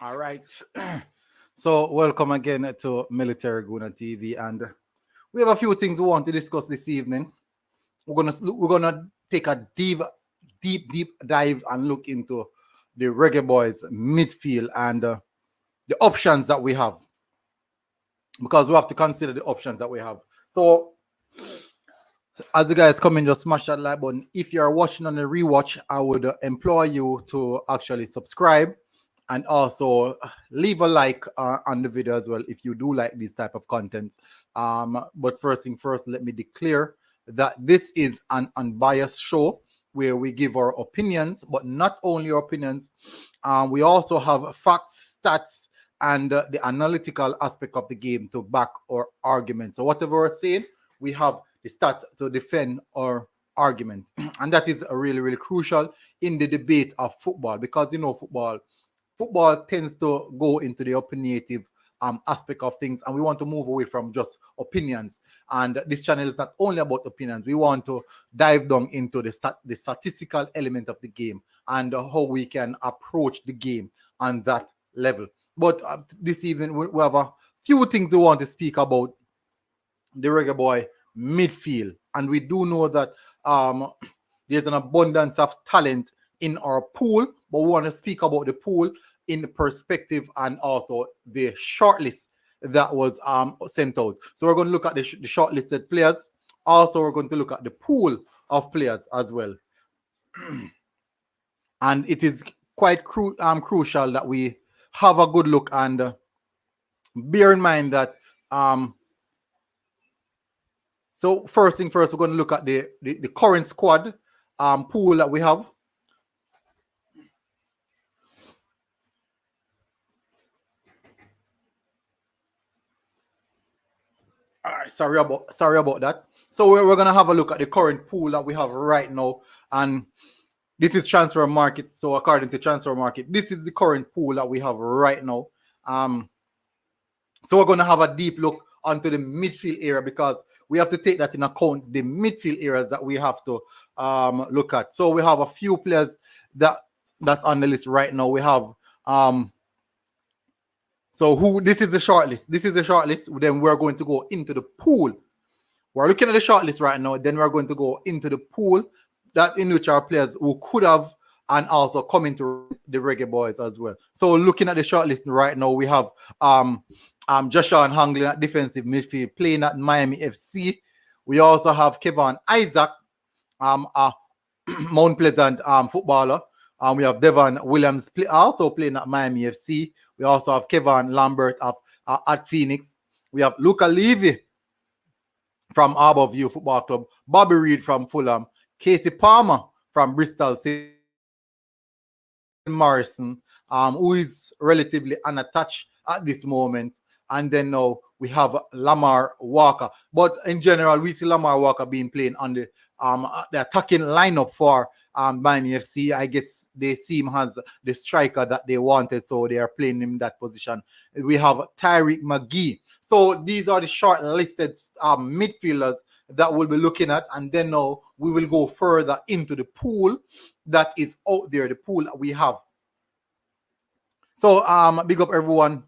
All right. So welcome again to Military Guna TV, and we have a few things we want to discuss this evening. We're gonna take a deep dive and look into the Reggae Boyz midfield and the options that we have, because we have to consider the options that we have. So as you guys come in, just smash that like button. If you're watching on the rewatch, I would implore you to actually subscribe and also leave a like on the video as well if you do like this type of content. But first thing first, let me declare that this is an unbiased show where we give our opinions, but not only our opinions. We also have facts, stats, and the analytical aspect of the game to back our argument. So whatever we're saying, we have the stats to defend our argument. And that is really crucial in the debate of football, because football tends to go into the opinionative aspect of things, and we want to move away from just opinions. And this channel is not only about opinions. We want to dive down into the statistical element of the game and how we can approach the game on that level. But this evening we have a few things we want to speak about the Reggae Boy midfield, and we do know that there's an abundance of talent in our pool, but we want to speak about the pool in perspective and also the shortlist that was sent out. So we're going to look at the shortlisted players. Also, we're going to look at the pool of players as well. And it is quite crucial that we have a good look and bear in mind that so first thing first, we're going to look at the current squad pool that we have. All right, sorry about that. So we're gonna have a look at the current pool that we have right now, and this is transfer market. So according to transfer market, this is the current pool that we have right now. So we're gonna have a deep look onto the midfield area, because we have to take that in account, the midfield areas that we have to look at. So we have a few players that's on the list right now. We have so this is the shortlist. This is the shortlist. Then we're going to go into the pool. We're looking at the shortlist right now. Then we're going to go into the pool that in which our players who could have and also come into the Reggae Boyz as well. So looking at the shortlist right now, we have Jashan Anglin at defensive midfield playing at Miami FC. We also have Kevin Isaac, a Mount Pleasant footballer. We have Devon Williams also playing at Miami FC. We also have Kevin Lambert at Phoenix. We have Luca Levy from Harbourview Football Club, Bobby Reed from Fulham, Casey Palmer from Bristol City, Morrison, who is relatively unattached at this moment. And then now we have Lamar Walker. But in general, we see Lamar Walker being playing on the attacking lineup for Miami FC. I guess they see him as the striker that they wanted, so they are playing him in that position. We have Tyree Magee. So these are the short-listed midfielders that we'll be looking at, and then now we will go further into the pool that is out there, the pool that we have. So big up everyone.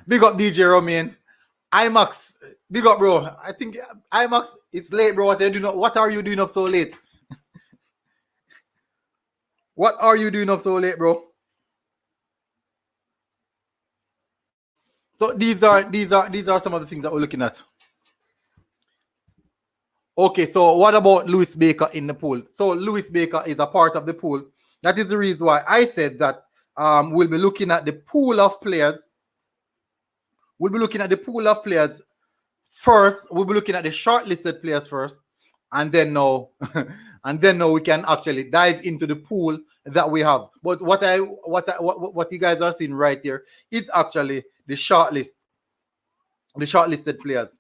Big up DJ Romain. IMAX, big up, bro. I think IMAX, it's late, bro. What are you doing up so late? What are you doing up so late, bro? So these are some of the things that we're looking at. Okay, so what about Lewis Baker in the pool? So Lewis Baker is a part of the pool. That is the reason why I said that we'll be looking at the pool of players. We'll be looking at the pool of players first. We'll be looking at the shortlisted players first, and then now, we can actually dive into the pool that we have. But what you guys are seeing right here is actually the shortlist, the shortlisted players.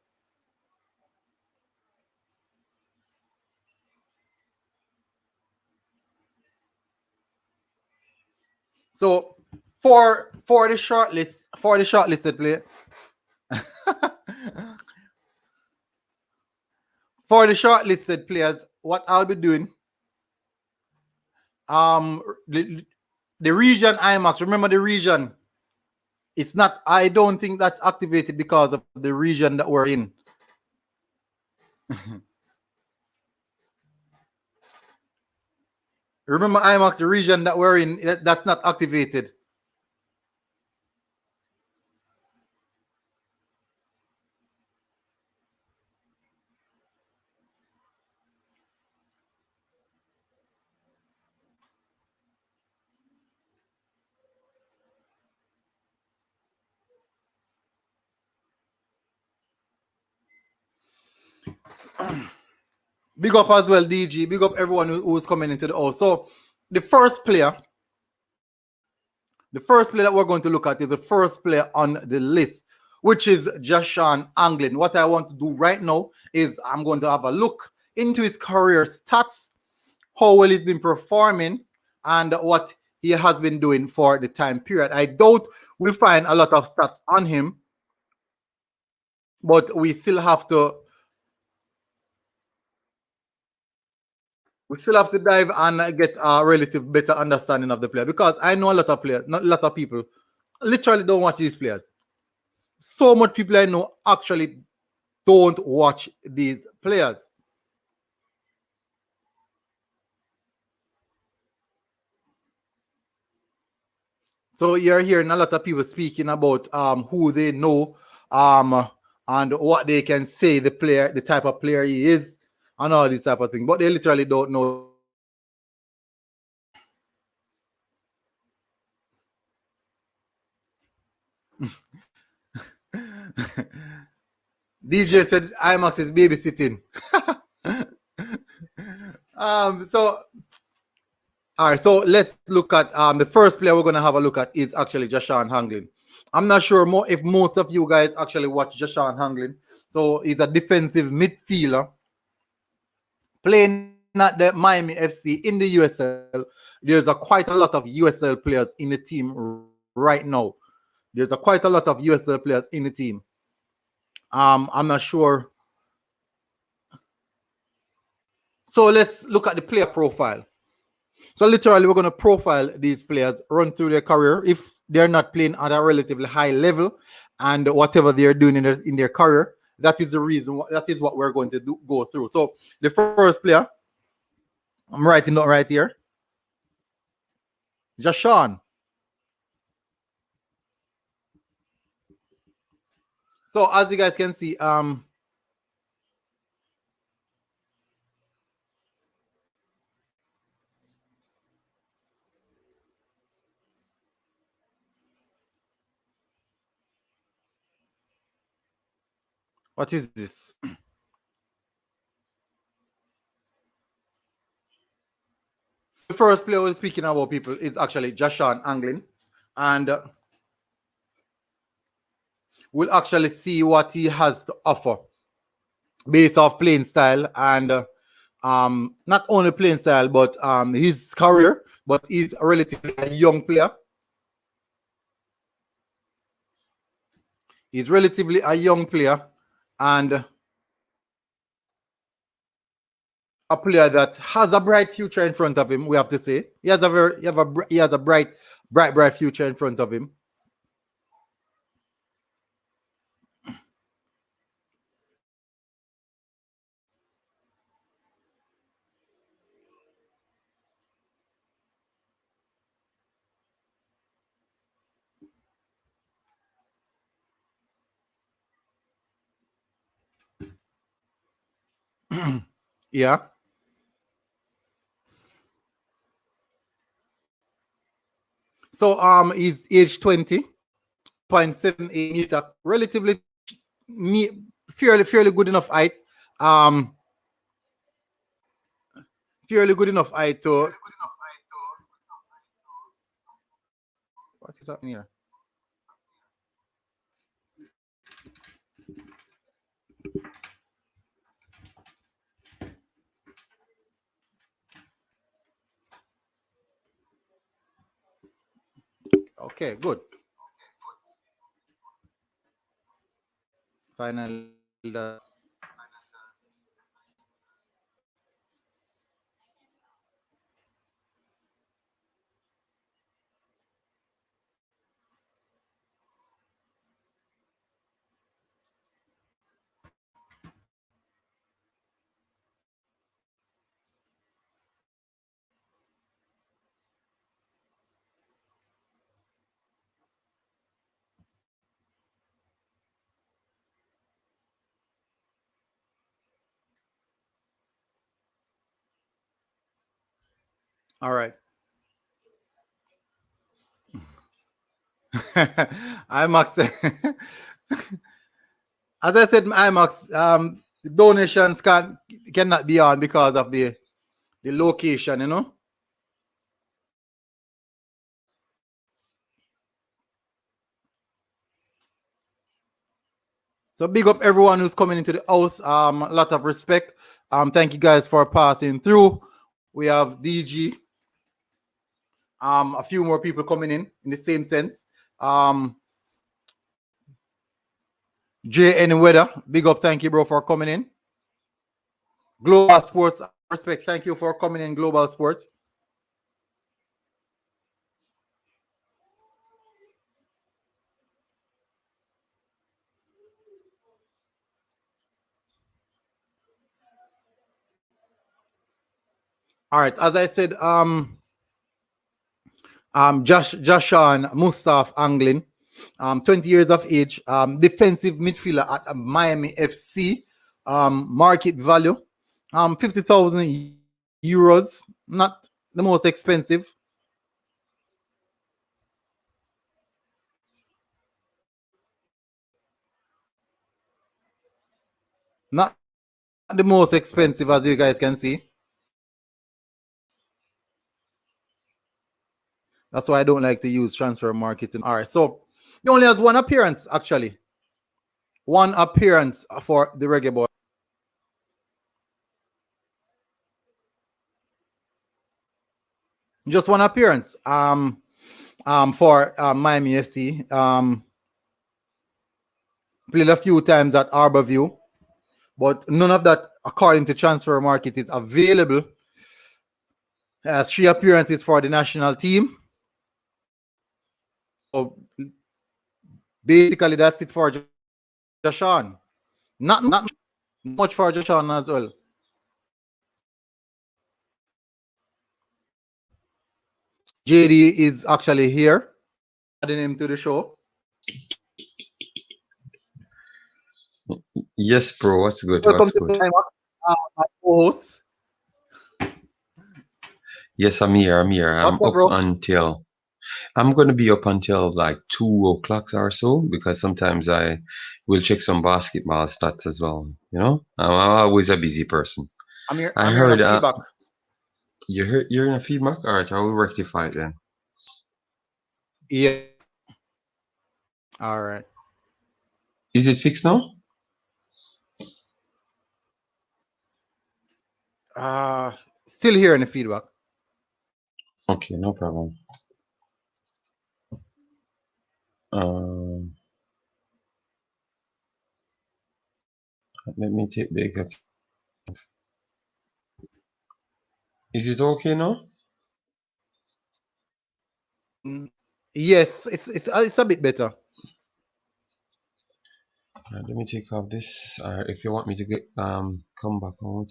So for the shortlisted player. For the shortlisted players, what I'll be doing, um the, the region IMAX. Remember the region? It's not. I don't think that's activated because of the region that we're in. Remember IMAX, the region that we're in, that's not activated. Big up as well, DG. Big up everyone who's coming into the house. So the first player that we're going to look at is the first player on the list, which is Jashan Anglin. What I want to do right now is I'm going to have a look into his career stats, how well he's been performing, and what he has been doing for the time period. I doubt we'll find a lot of stats on him, but we still have to dive and get a relative better understanding of the player, because I know a lot of players, not a lot of people, literally don't watch these players. So much people I know actually don't watch these players. So you're hearing a lot of people speaking about who they know and what they can say the player, the type of player he is, and all this type of thing, but they literally don't know. DJ said IMAX is babysitting. So all right, so let's look at the first player we're gonna have a look at is actually Jashan Anglin. I'm not sure if most of you guys actually watch Jashan Anglin. So he's a defensive midfielder playing at the Miami FC in the USL. There's quite a lot of USL players in the team right now. There's quite a lot of USL players in the team. I'm not sure. So let's look at the player profile. So literally, we're going to profile these players, run through their career. If they're not playing at a relatively high level, and whatever they're doing in their career, that is the reason. That is what we're going to go through. So the first player, I'm writing down right here, Jashan. So as you guys can see, what is this? The first player we're speaking about, people, is actually Jashan Anglin, and we'll actually see what he has to offer based off playing style and not only playing style, but his career. But he's a relatively young player. He's relatively a young player and a player that has a bright future in front of him. We have to say he has a bright future in front of him. Yeah. So he's age 20.78 meter, relatively fairly good enough height. Fairly good enough height to. What is happening here? Okay, good. Finally, All right. IMAX. As I said, IMAX, donations cannot be on because of the location, you know. So big up everyone who's coming into the house. A lot of respect. Thank you guys for passing through. We have DG. A few more people coming in the same sense. JN Weather, big up, thank you, bro, for coming in. Global Sports, respect, thank you for coming in, Global Sports. All right, as I said, Jashan Anglin, 20 years of age, defensive midfielder at Miami FC, market value, 50,000 euros, not the most expensive. Not the most expensive, as you guys can see. That's why I don't like to use transfer marketing. All right, so he only has one appearance, actually. One appearance for the Reggae Boyz. Just one appearance for Miami FC. Played a few times at Harborview, but none of that, according to transfer market, is available. Has 3 appearances for the national team. So basically, that's it for Jashan. Not much for Jashan as well. JD is actually here, adding him to the show. Yes, bro. What's good? Welcome What's to good? my co-host. Yes, I'm here. I'm What's up, up bro? until I'm gonna be up until like 2 o'clock or so because sometimes I will check some basketball stats as well. You know, I'm always a busy person. I'm here. I I'm hearing a heard feedback. you're in a feedback. All right, I will rectify it then. Yeah. All right. Is it fixed now? Still hearing the feedback. Okay, no problem. Um, let me take the. Is it okay now? Yes, it's a bit better. Let me take off this. If you want me to get come back out,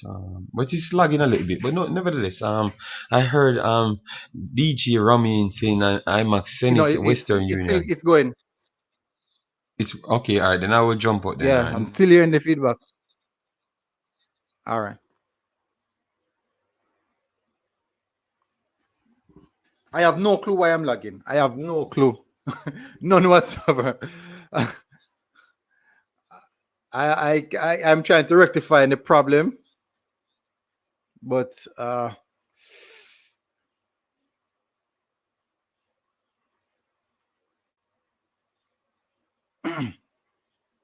but it's lagging a little bit. But no, nevertheless, I heard DG Ramin saying IMAX You know, Senate Western Union. it's going. It's okay. All right, then I will jump out then. Yeah, I'm still hearing the feedback. All right. I have no clue why I'm lagging. I have no clue. None whatsoever. I'm trying to rectify the problem, but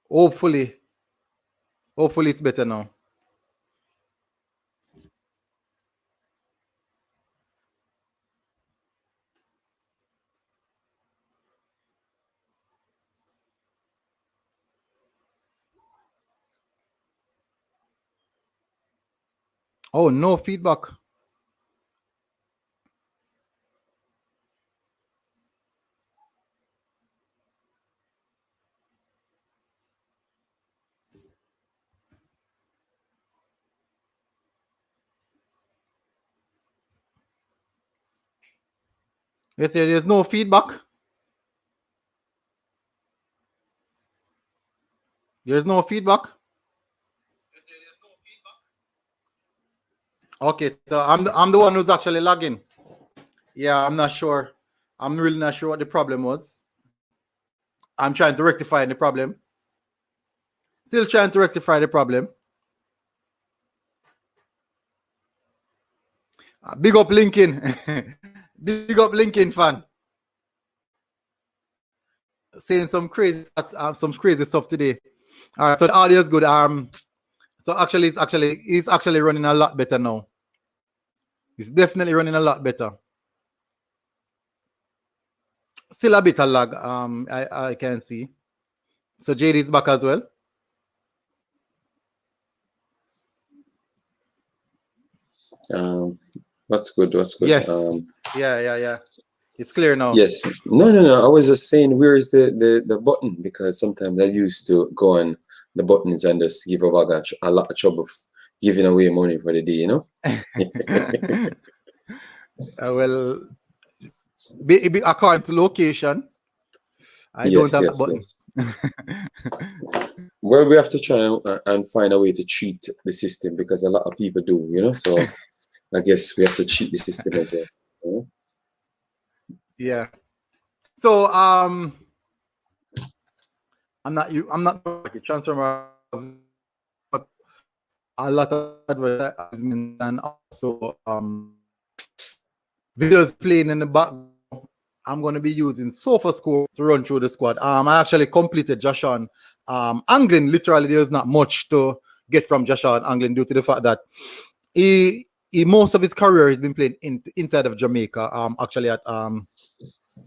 hopefully it's better now. Oh, no feedback. You say there's no feedback. There's no feedback. Okay, so I'm the one who's actually lagging. Yeah, I'm not sure. I'm really not sure what the problem was. I'm trying to rectify the problem. Still trying to rectify the problem. Big up Lincoln. Big up Lincoln fan. Saying some crazy stuff today. All right, so the audio is good. So actually it's actually running a lot better now. It's definitely running a lot better. Still a bit of lag. I can see. So JD is back as well. That's good. That's good. Yes. Yeah. It's clear now. Yes. No. I was just saying, where is the button? Because sometimes I used to go on the buttons and just give a lot of trouble giving away money for the day, you know? Well, be according to location, I don't have that button. Yes. Well, we have to try and find a way to cheat the system because a lot of people do, you know? So I guess we have to cheat the system as well. You know? Yeah. So I'm not like a transformer, but a lot of advertisement and also videos playing in the background. I'm going to be using SofaScore to run through the squad. I actually completed Jashan Anglin. Literally, there's not much to get from Jashan Anglin due to the fact that he most of his career has been playing inside of Jamaica. Actually at I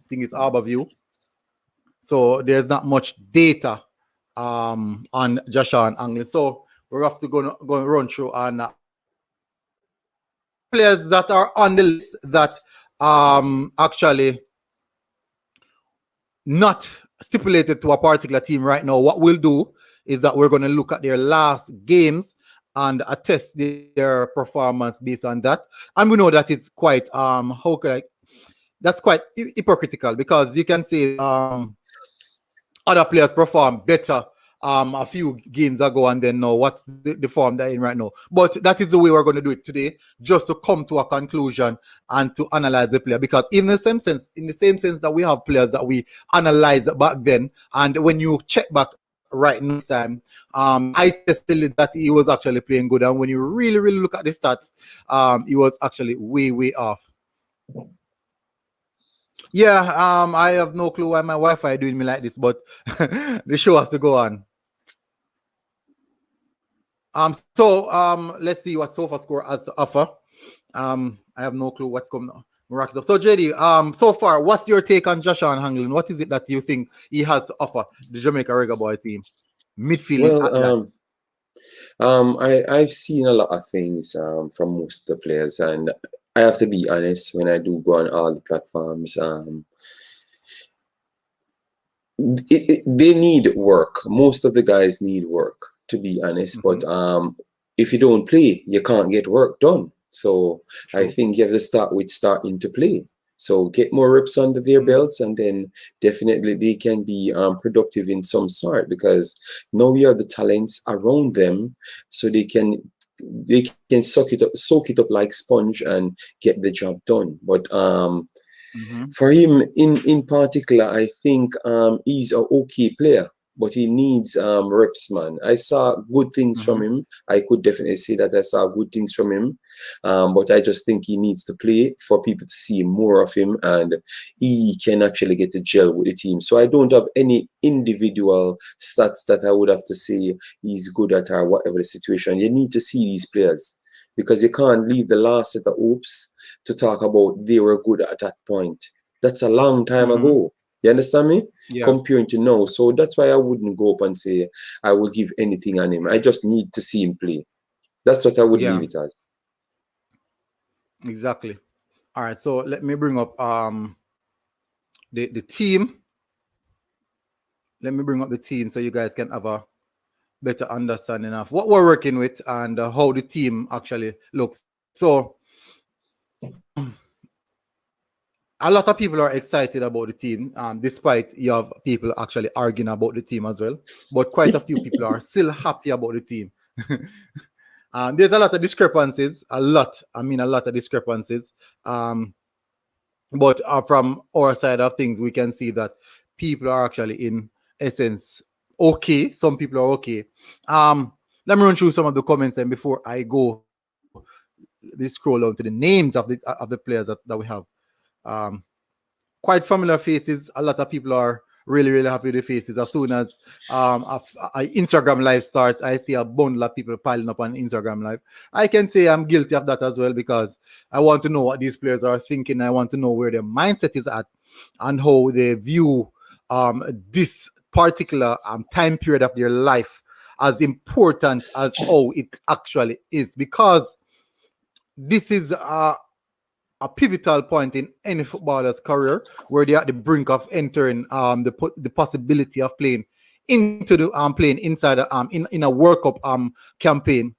think it's Harborview. So there's not much data on Jashan Anglin. So we're have to go run through and players that are on the list that actually not stipulated to a particular team right now. What we'll do is that we're going to look at their last games and attest their performance based on that. And we know that it's quite that's quite hypocritical because you can say other players perform better a few games ago and then know what's the form they're in right now. But that is the way we're going to do it today, just to come to a conclusion and to analyze the player. Because in the same sense that we have players that we analyzed back then, and when you check back right now time, I tested that he was actually playing good, and when you really look at the stats, he was actually way off. Yeah, I have no clue why my Wi-Fi doing me like this, but the show has to go on. So let's see what SofaScore has to offer. I have no clue what's coming on. Miraculous. So JD, so far, what's your take on Jashan Anglin? What is it that you think he has to offer the Jamaica Reggae Boyz team? Midfield. Well, I've seen a lot of things from most of the players, and I have to be honest, when I do go on all the platforms, they need work. Most of the guys need work, to be honest. But if you don't play, you can't get work done. So true. I think you have to start with starting to play. So get more reps under their belts, and then definitely they can be productive in some sort, because now you have the talents around them, so they can soak it up like sponge and get the job done. But for him in particular, I think he's an okay player, but he needs reps, man. I saw good things from him. I could definitely say that I saw good things from him, but I just think he needs to play for people to see more of him, and he can actually get to gel with the team. So I don't have any individual stats that I would have to say he's good at or whatever the situation. You need to see these players, because you can't leave the last set of hopes to talk about they were good at that point. That's a long time ago. You understand me? Yeah. Comparing to now. So that's why I wouldn't go up and say I will give anything on him. I just need to see him play. That's what I would leave it as. Exactly. All right. So let me bring up the team. Let me bring up the team so you guys can have a better understanding of what we're working with and how the team actually looks. So a lot of people are excited about the team, despite you have people actually arguing about the team as well. But quite a few people are still happy about the team. There's a lot of discrepancies. A lot of discrepancies. But from our side of things, we can see that people are actually in essence okay. Some people are okay. Let me run through some of the comments then before I go. Let's scroll down to the names of the players that we have. Um, Quite familiar faces. A lot of people are really, really happy with the faces. As soon as Instagram live starts, I see a bundle of people piling up on Instagram live. I can say I'm guilty of that as well, because I want to know what these players are thinking. I want to know where their mindset is at and how they view this particular time period of their life as important as how it actually is, because this is a pivotal point in any footballer's career, where they're at the brink of entering the possibility of playing into the playing inside in a World Cup campaign.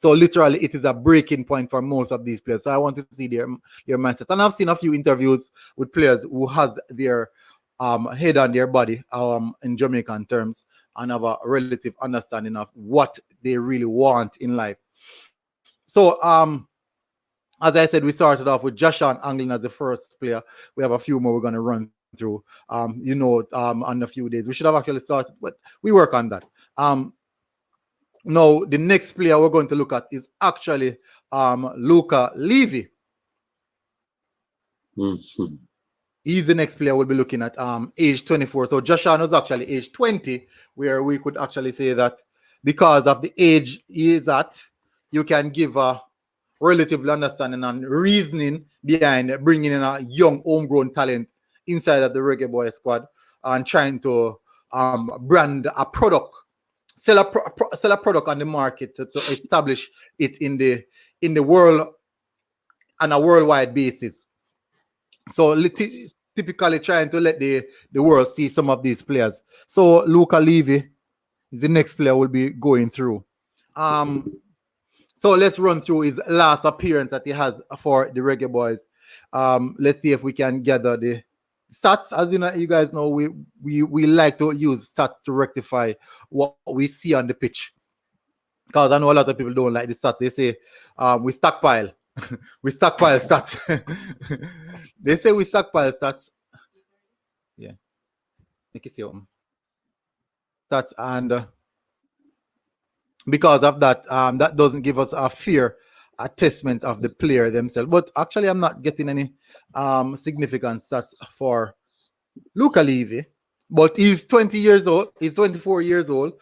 So literally, it is a breaking point for most of these players. So I want to see their mindset. And I've seen a few interviews with players who has their head on their body in Jamaican terms, and have a relative understanding of what they really want in life. So as I said, we started off with Jashan Anglin as the first player. We have a few more we're going to run through. On a few days. We should have actually started, but we work on that. Now, the next player we're going to look at is actually Luca Levy. Mm-hmm. He's the next player we'll be looking at, age 24. So Jashan was actually age 20, where we could actually say that because of the age he is at, you can give a relative understanding and reasoning behind bringing in a young homegrown talent inside of the Reggae Boyz squad and trying to brand a product, sell a product on the market to establish it in the world on a worldwide basis. So typically trying to let the world see some of these players. So Luca Levy is the next player we'll be going through. So let's run through his last appearance that he has for the Reggae Boyz. Let's see if we can gather the stats. As you guys know, we like to use stats to rectify what we see on the pitch. Because I know a lot of people don't like the stats. They say we stockpile. We stockpile stats. They say we stockpile stats. Yeah. Make it see stats, and because of that, that doesn't give us a fair assessment of the player themselves. But actually, I'm not getting any significant stats for Luca Levy. But he's 20 years old. He's 24 years old.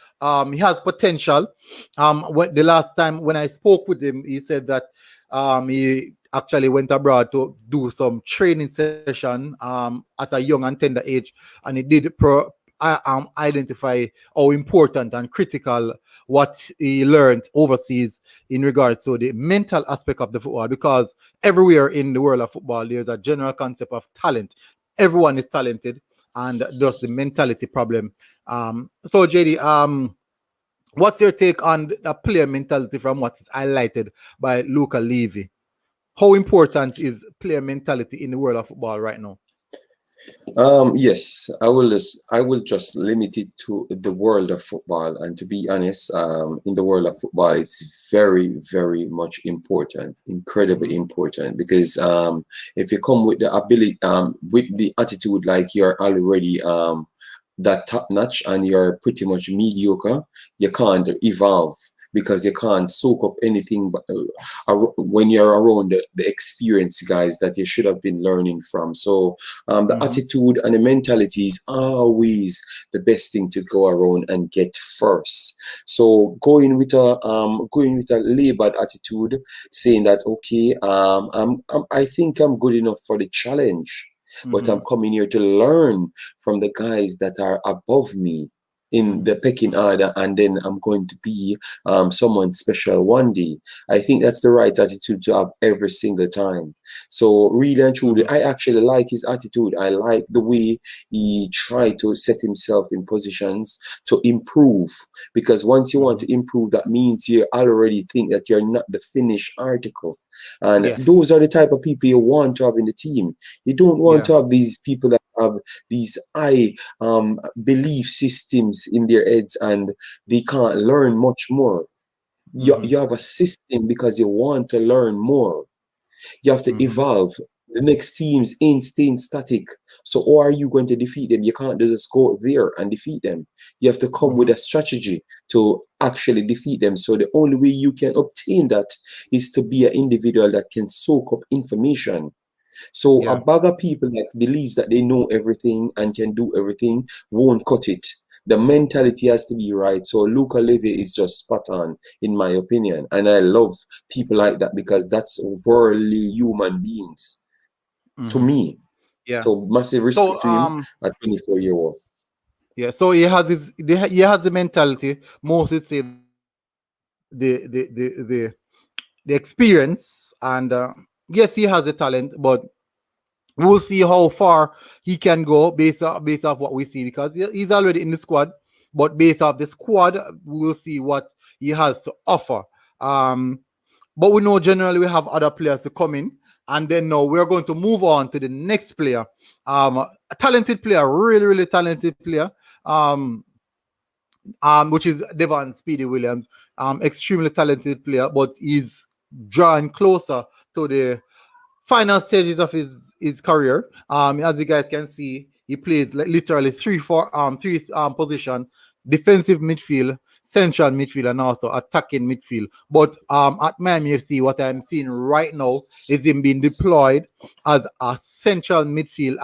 He has potential. The last time when I spoke with him, he said that he actually went abroad to do some training session at a young and tender age, and he did identify how important and critical what he learned overseas in regards to the mental aspect of the football, because everywhere in the world of football there's a general concept of talent. Everyone is talented, and that's the mentality problem. So JD, what's your take on the player mentality from what is highlighted by Luca Levy? How important is player mentality in the world of football right now? Yes, I will just limit it to the world of football. And to be honest, in the world of football, it's very, very much important, incredibly important. Because if you come with the ability, with the attitude like you're already that top notch and you're pretty much mediocre, you can't evolve, because you can't soak up anything but when you're around the experienced guys that you should have been learning from. So the attitude and the mentality is always the best thing to go around and get first. So going with a labored attitude, saying that okay, I think I'm good enough for the challenge, but I'm coming here to learn from the guys that are above me in the pecking order, and then I'm going to be someone special one day. I think that's the right attitude to have every single time. So really and truly, I actually like his attitude. I like the way he tried to set himself in positions to improve, because once you want to improve, that means you already think that you're not the finished article. And those are the type of people you want to have in the team. You don't want to have these people that have these high belief systems in their heads and they can't learn much more. You have a system because you want to learn more. You have to evolve. The next teams ain't staying static. So how are you going to defeat them? You can't just go there and defeat them. You have to come with a strategy to actually defeat them. So the only way you can obtain that is to be an individual that can soak up information. So a bag of people that believes that they know everything and can do everything won't cut it. The mentality has to be right. So Luca Levy is just spot on, in my opinion. And I love people like that because that's worldly human beings to me. Yeah. So massive respect to him at 24-year-old. Yeah. So he has the mentality. Most would say the experience, and yes, he has the talent, but we'll see how far he can go based off what we see, because he's already in the squad. But based off the squad, we'll see what he has to offer. But we know generally we have other players to come in, and then now we're going to move on to the next player. A talented player, really, really talented player. Which is Devon Speedy Williams. Extremely talented player, but he's drawing closer to the final stages of his career. As you guys can see, he plays literally three position: defensive midfield, central midfield, and also attacking midfield. But at Miami FC, what I'm seeing right now is him being deployed as a central midfield,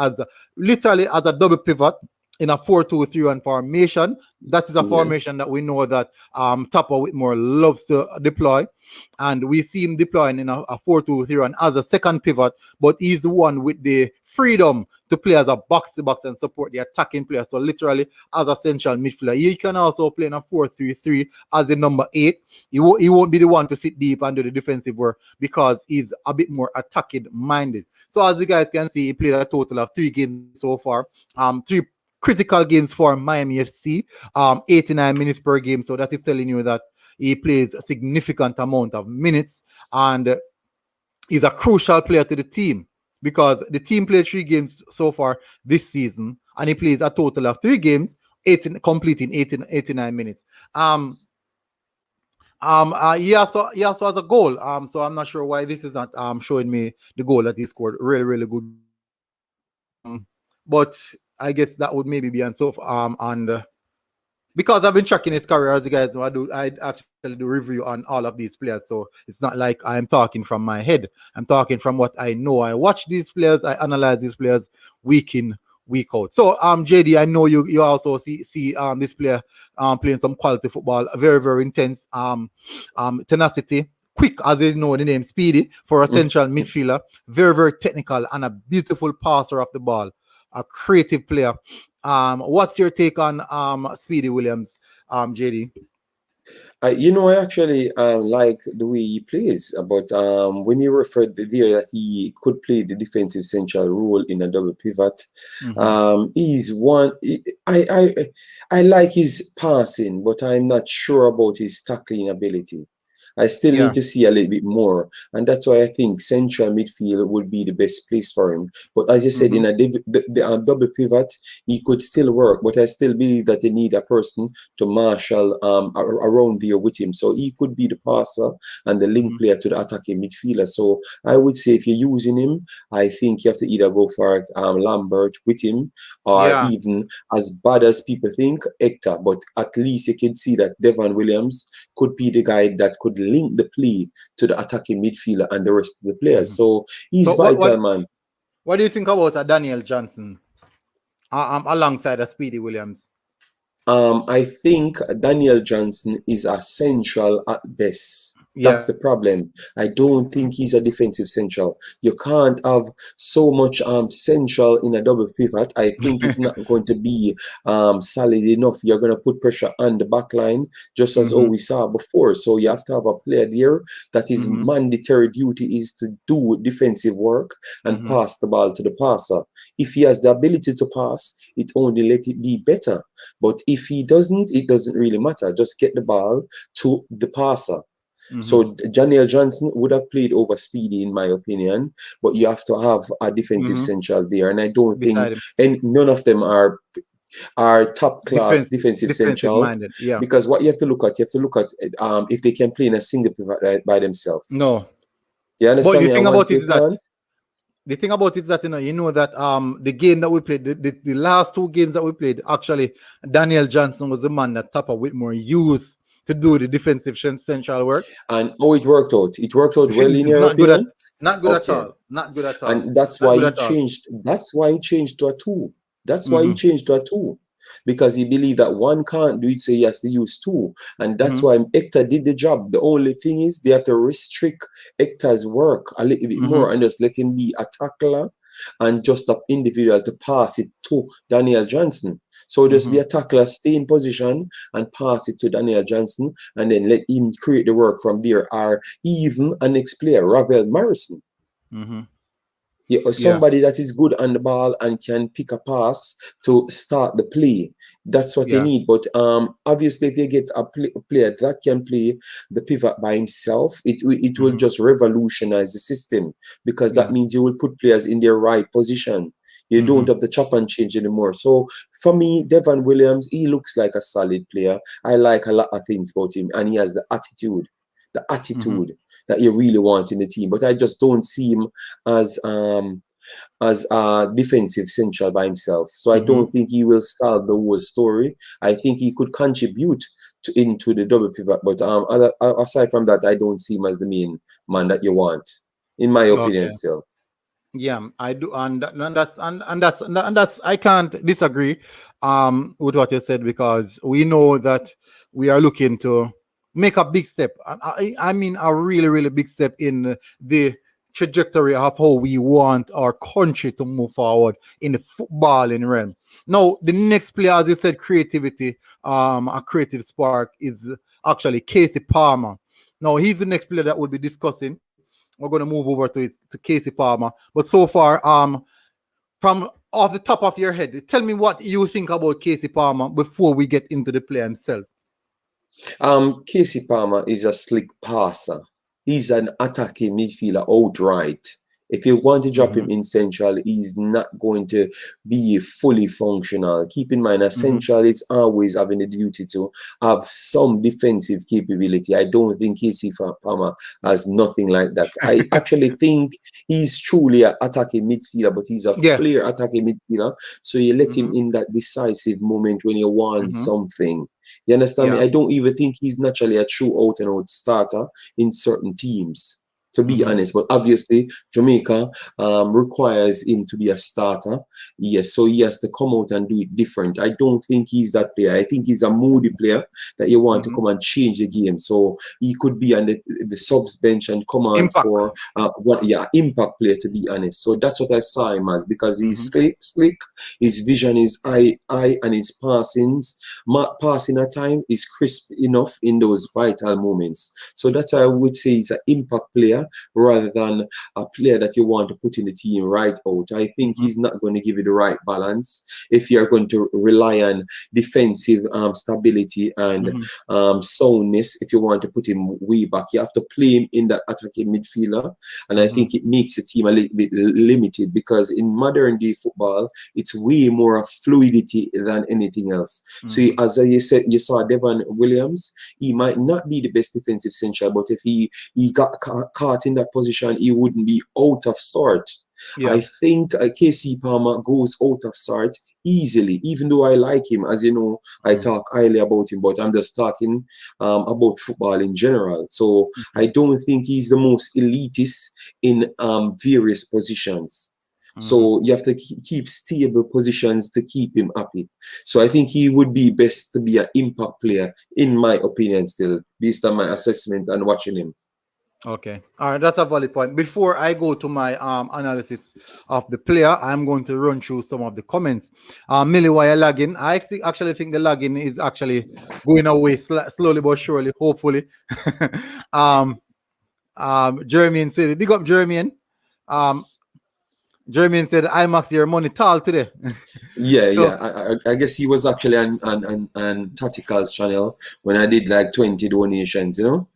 literally as a double pivot in a 4-2-3-1 formation. That is a formation that we know that Tupper Whitmore loves to deploy. And we see him deploying in a 4-2-3-1 as a second pivot, but he's the one with the freedom to play as a box-to-box and support the attacking player. So literally as a central midfielder. He can also play in a 4-3-3 as a number 8. He won't be the one to sit deep and do the defensive work because he's a bit more attacking minded. So as you guys can see, he played a total of 3 games so far. 3 critical games for Miami FC, 89 minutes per game. So that is telling you that he plays a significant amount of minutes, and he's a crucial player to the team, because the team played 3 games so far this season, and he plays a total of 3 games, completing 89 minutes. He also has a goal. So I'm not sure why this is not showing me the goal that he scored. Really, really good. But I guess that would maybe be on so and because I've been tracking his career, as you guys know, I actually do review on all of these players. So it's not like I'm talking from my head. I'm talking from what I know. I watch these players, I analyze these players week in, week out. So JD, I know you also see this player playing some quality football, very, very intense tenacity. Quick, as you know the name, Speedy, for a central midfielder. Very, very technical and a beautiful passer of the ball. A creative player. What's your take on Speedy Williams, JD? I actually like the way he plays, but when you referred there that he could play the defensive central role in a double pivot, he's one. I like his passing, but I'm not sure about his tackling ability. I still need to see a little bit more, and that's why I think central midfield would be the best place for him. But as you said, in a double pivot, he could still work, but I still believe that they need a person to marshal around there with him. So he could be the passer and the link player to the attacking midfielder. So I would say if you're using him, I think you have to either go for Lambert with him, or even, as bad as people think, Hector. But at least you can see that Devon Williams could be the guy that could link the play to the attacking midfielder and the rest of the players. So he's vital, man. What do you think about Danielle Johnson alongside Speedy Williams? I think Danielle Johnson is a central at best. That's the problem. I don't think he's a defensive central. You can't have so much central in a double pivot. I think it's not going to be solid enough. You're going to put pressure on the back line, just as we saw before. So you have to have a player there that his mandatory duty is to do defensive work and pass the ball to the passer. If he has the ability to pass, it only let it be better. But if he doesn't, it doesn't really matter. Just get the ball to the passer. So Danielle Johnson would have played over Speedy, in my opinion, but you have to have a defensive central there, and I don't think and none of them are top class defensive central minded, because what you have to look at if they can play in a single pivot by themselves. No, you understand? But the thing about it is that the thing about it is that you know that the game that we played, the last 2 games that we played, actually Danielle Johnson was the man that Tapa Whitmore used to do the defensive central work. And it worked out. It worked out well in your not good at opinion. not good at Okay. all. Not good at all. And that's Not why good he at all. changed. That's why he changed to a 2. That's why he changed to a 2. Because he believed that 1 can't do it, so he has to use 2. And that's why Hector did the job. The only thing is they have to restrict Hector's work a little bit more and just let him be a tackler and just an individual to pass it to Danielle Johnson. So just be a tackler, stay in position and pass it to Danielle Johnson and then let him create the work from there. Or even an next player, Ravel Morrison. Yeah, or somebody that is good on the ball and can pick a pass to start the play. That's what you need. But obviously, if you get a player that can play the pivot by himself, it will just revolutionize the system, because that means you will put players in their right position. You don't have the chop and change anymore. So for me, Devon Williams, he looks like a solid player. I like a lot of things about him, and he has the attitude that you really want in the team. But I just don't see him as a defensive central by himself. So I don't think he will solve the whole story. I think he could contribute into the double pivot. But aside from that, I don't see him as the main man that you want, in my opinion, still. Yeah, I do, and that's I can't disagree with what you said, because we know that we are looking to make a big step. I mean a really, really big step in the trajectory of how we want our country to move forward in the footballing realm. Now, the next player, as you said, creativity, a creative spark, is actually Casey Palmer. Now, he's the next player that we'll be discussing. We're going to move over to Casey Palmer. But so far, from off the top of your head, tell me what you think about Casey Palmer before we get into the player himself. Casey Palmer is a slick passer. He's an attacking midfielder outright. If you want to drop him in central, he's not going to be fully functional. Keep in mind, central is always having the duty to have some defensive capability. I don't think Casey Palmer has nothing like that. I actually think he's truly an attacking midfielder, but he's a flair attacking midfielder. So you let him in that decisive moment when you want something. You understand me? I don't even think he's naturally a true out-and-out starter in certain teams, to be honest. But obviously, Jamaica requires him to be a starter. Yes, so he has to come out and do it different. I don't think he's that player. I think he's a moody player that you want to come and change the game. So he could be on the subs bench and come on for impact player, to be honest. So that's what I saw him as, because he's slick, his vision is high, and his passing at time is crisp enough in those vital moments. So that's why I would say he's an impact player rather than a player that you want to put in the team right out. I think he's not going to give you the right balance if you're going to rely on defensive stability and soundness. If you want to put him way back, you have to play him in that attacking midfielder, and I think it makes the team a little bit limited, because in modern day football, it's way more of fluidity than anything else. So as you said, you saw Devon Williams. He might not be the best defensive central, but if he got caught in that position, he wouldn't be out of sort. I think Casey Palmer goes out of sort easily, even though I like him. As you know, I talk highly about him, but I'm just talking about football in general. So I don't think he's the most elitist in various positions. So you have to keep stable positions to keep him happy. So I think he would be best to be an impact player, in my opinion, still, based on my assessment and watching him. Okay, all right, that's a valid point. Before I go to my analysis of the player, I'm going to run through some of the comments. Millie, while you're lagging, I actually think the lagging is actually going away slowly but surely, hopefully. Jeremy said, big up Jeremy. Jeremy said, IMAX your money tall today. I guess he was actually on Tactical's channel when I did like 20 donations, you know.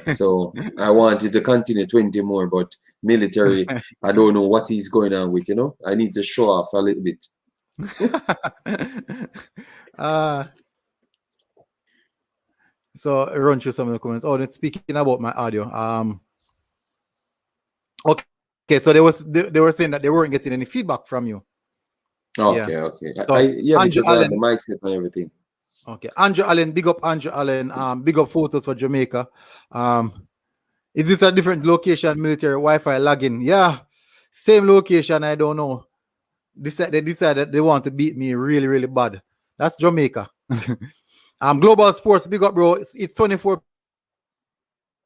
So I wanted to continue 20 more, but military, I don't know what he's going on with, you know. I need to show off a little bit. So run through some of the comments. Oh, that's speaking about my audio. Okay. Okay, so they were saying that they weren't getting any feedback from you. Okay, Yeah. okay. So Andrew Because I have Allen, the mic set and everything. okay, Andrew Allen, big up Andrew Allen. Big up photos for Jamaica. Is this a different location? Military Wi-Fi lagging? Yeah, same location. I don't know. They decided they want to beat me really, really bad. That's Jamaica. Global Sports, big up, bro. It's 24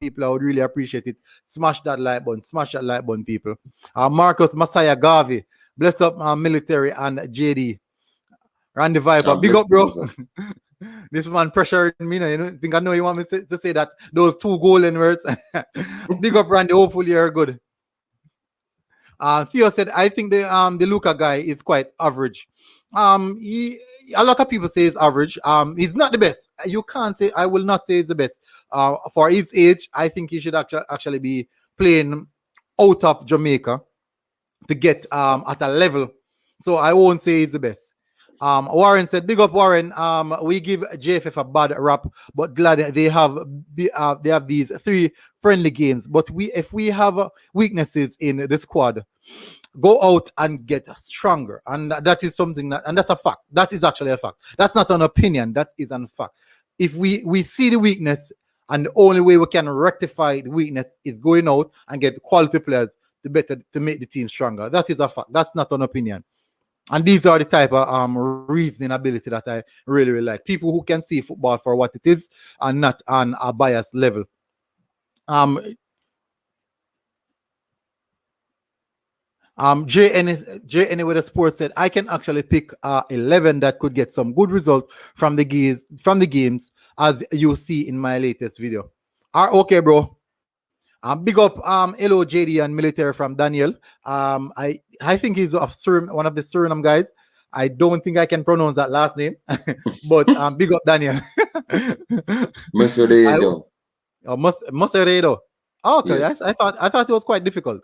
people. I would really appreciate it. Smash that like button, people. Marcus Messiah Garvey, bless up Military and JD. Randy Viper, big up, bro. This man pressuring me. You think I know you want me to say that those two golden words. Big up, Randy. Hopefully you're good. Theo said, I think the Luca guy is quite average. A lot of people say he's average. He's not the best. You can't say. I will not say he's the best. For his age, I think he should actually be playing out of Jamaica to get at a level. So I won't say he's the best. Warren said, big up Warren. We give JFF a bad rap, but glad they have these 3 friendly games. But if we have weaknesses in the squad, go out and get stronger. And that is something and that's a fact. That is actually a fact. That's not an opinion. That is a fact. If we see the weakness, and the only way we can rectify the weakness is going out and get quality players to make the team stronger. That is a fact. That's not an opinion. And these are the type of reasoning ability that I really, really like. People who can see football for what it is and not on a biased level. JN with the sports said, I can actually pick 11 that could get some good result from the games as you see in my latest video. Okay, bro. Big up hello JD and military from Daniel. I think he's of one of the Suriname guys. I don't think I can pronounce that last name, but big up Daniel. Maseredo. Maseredo. Okay, Yes. I thought it was quite difficult.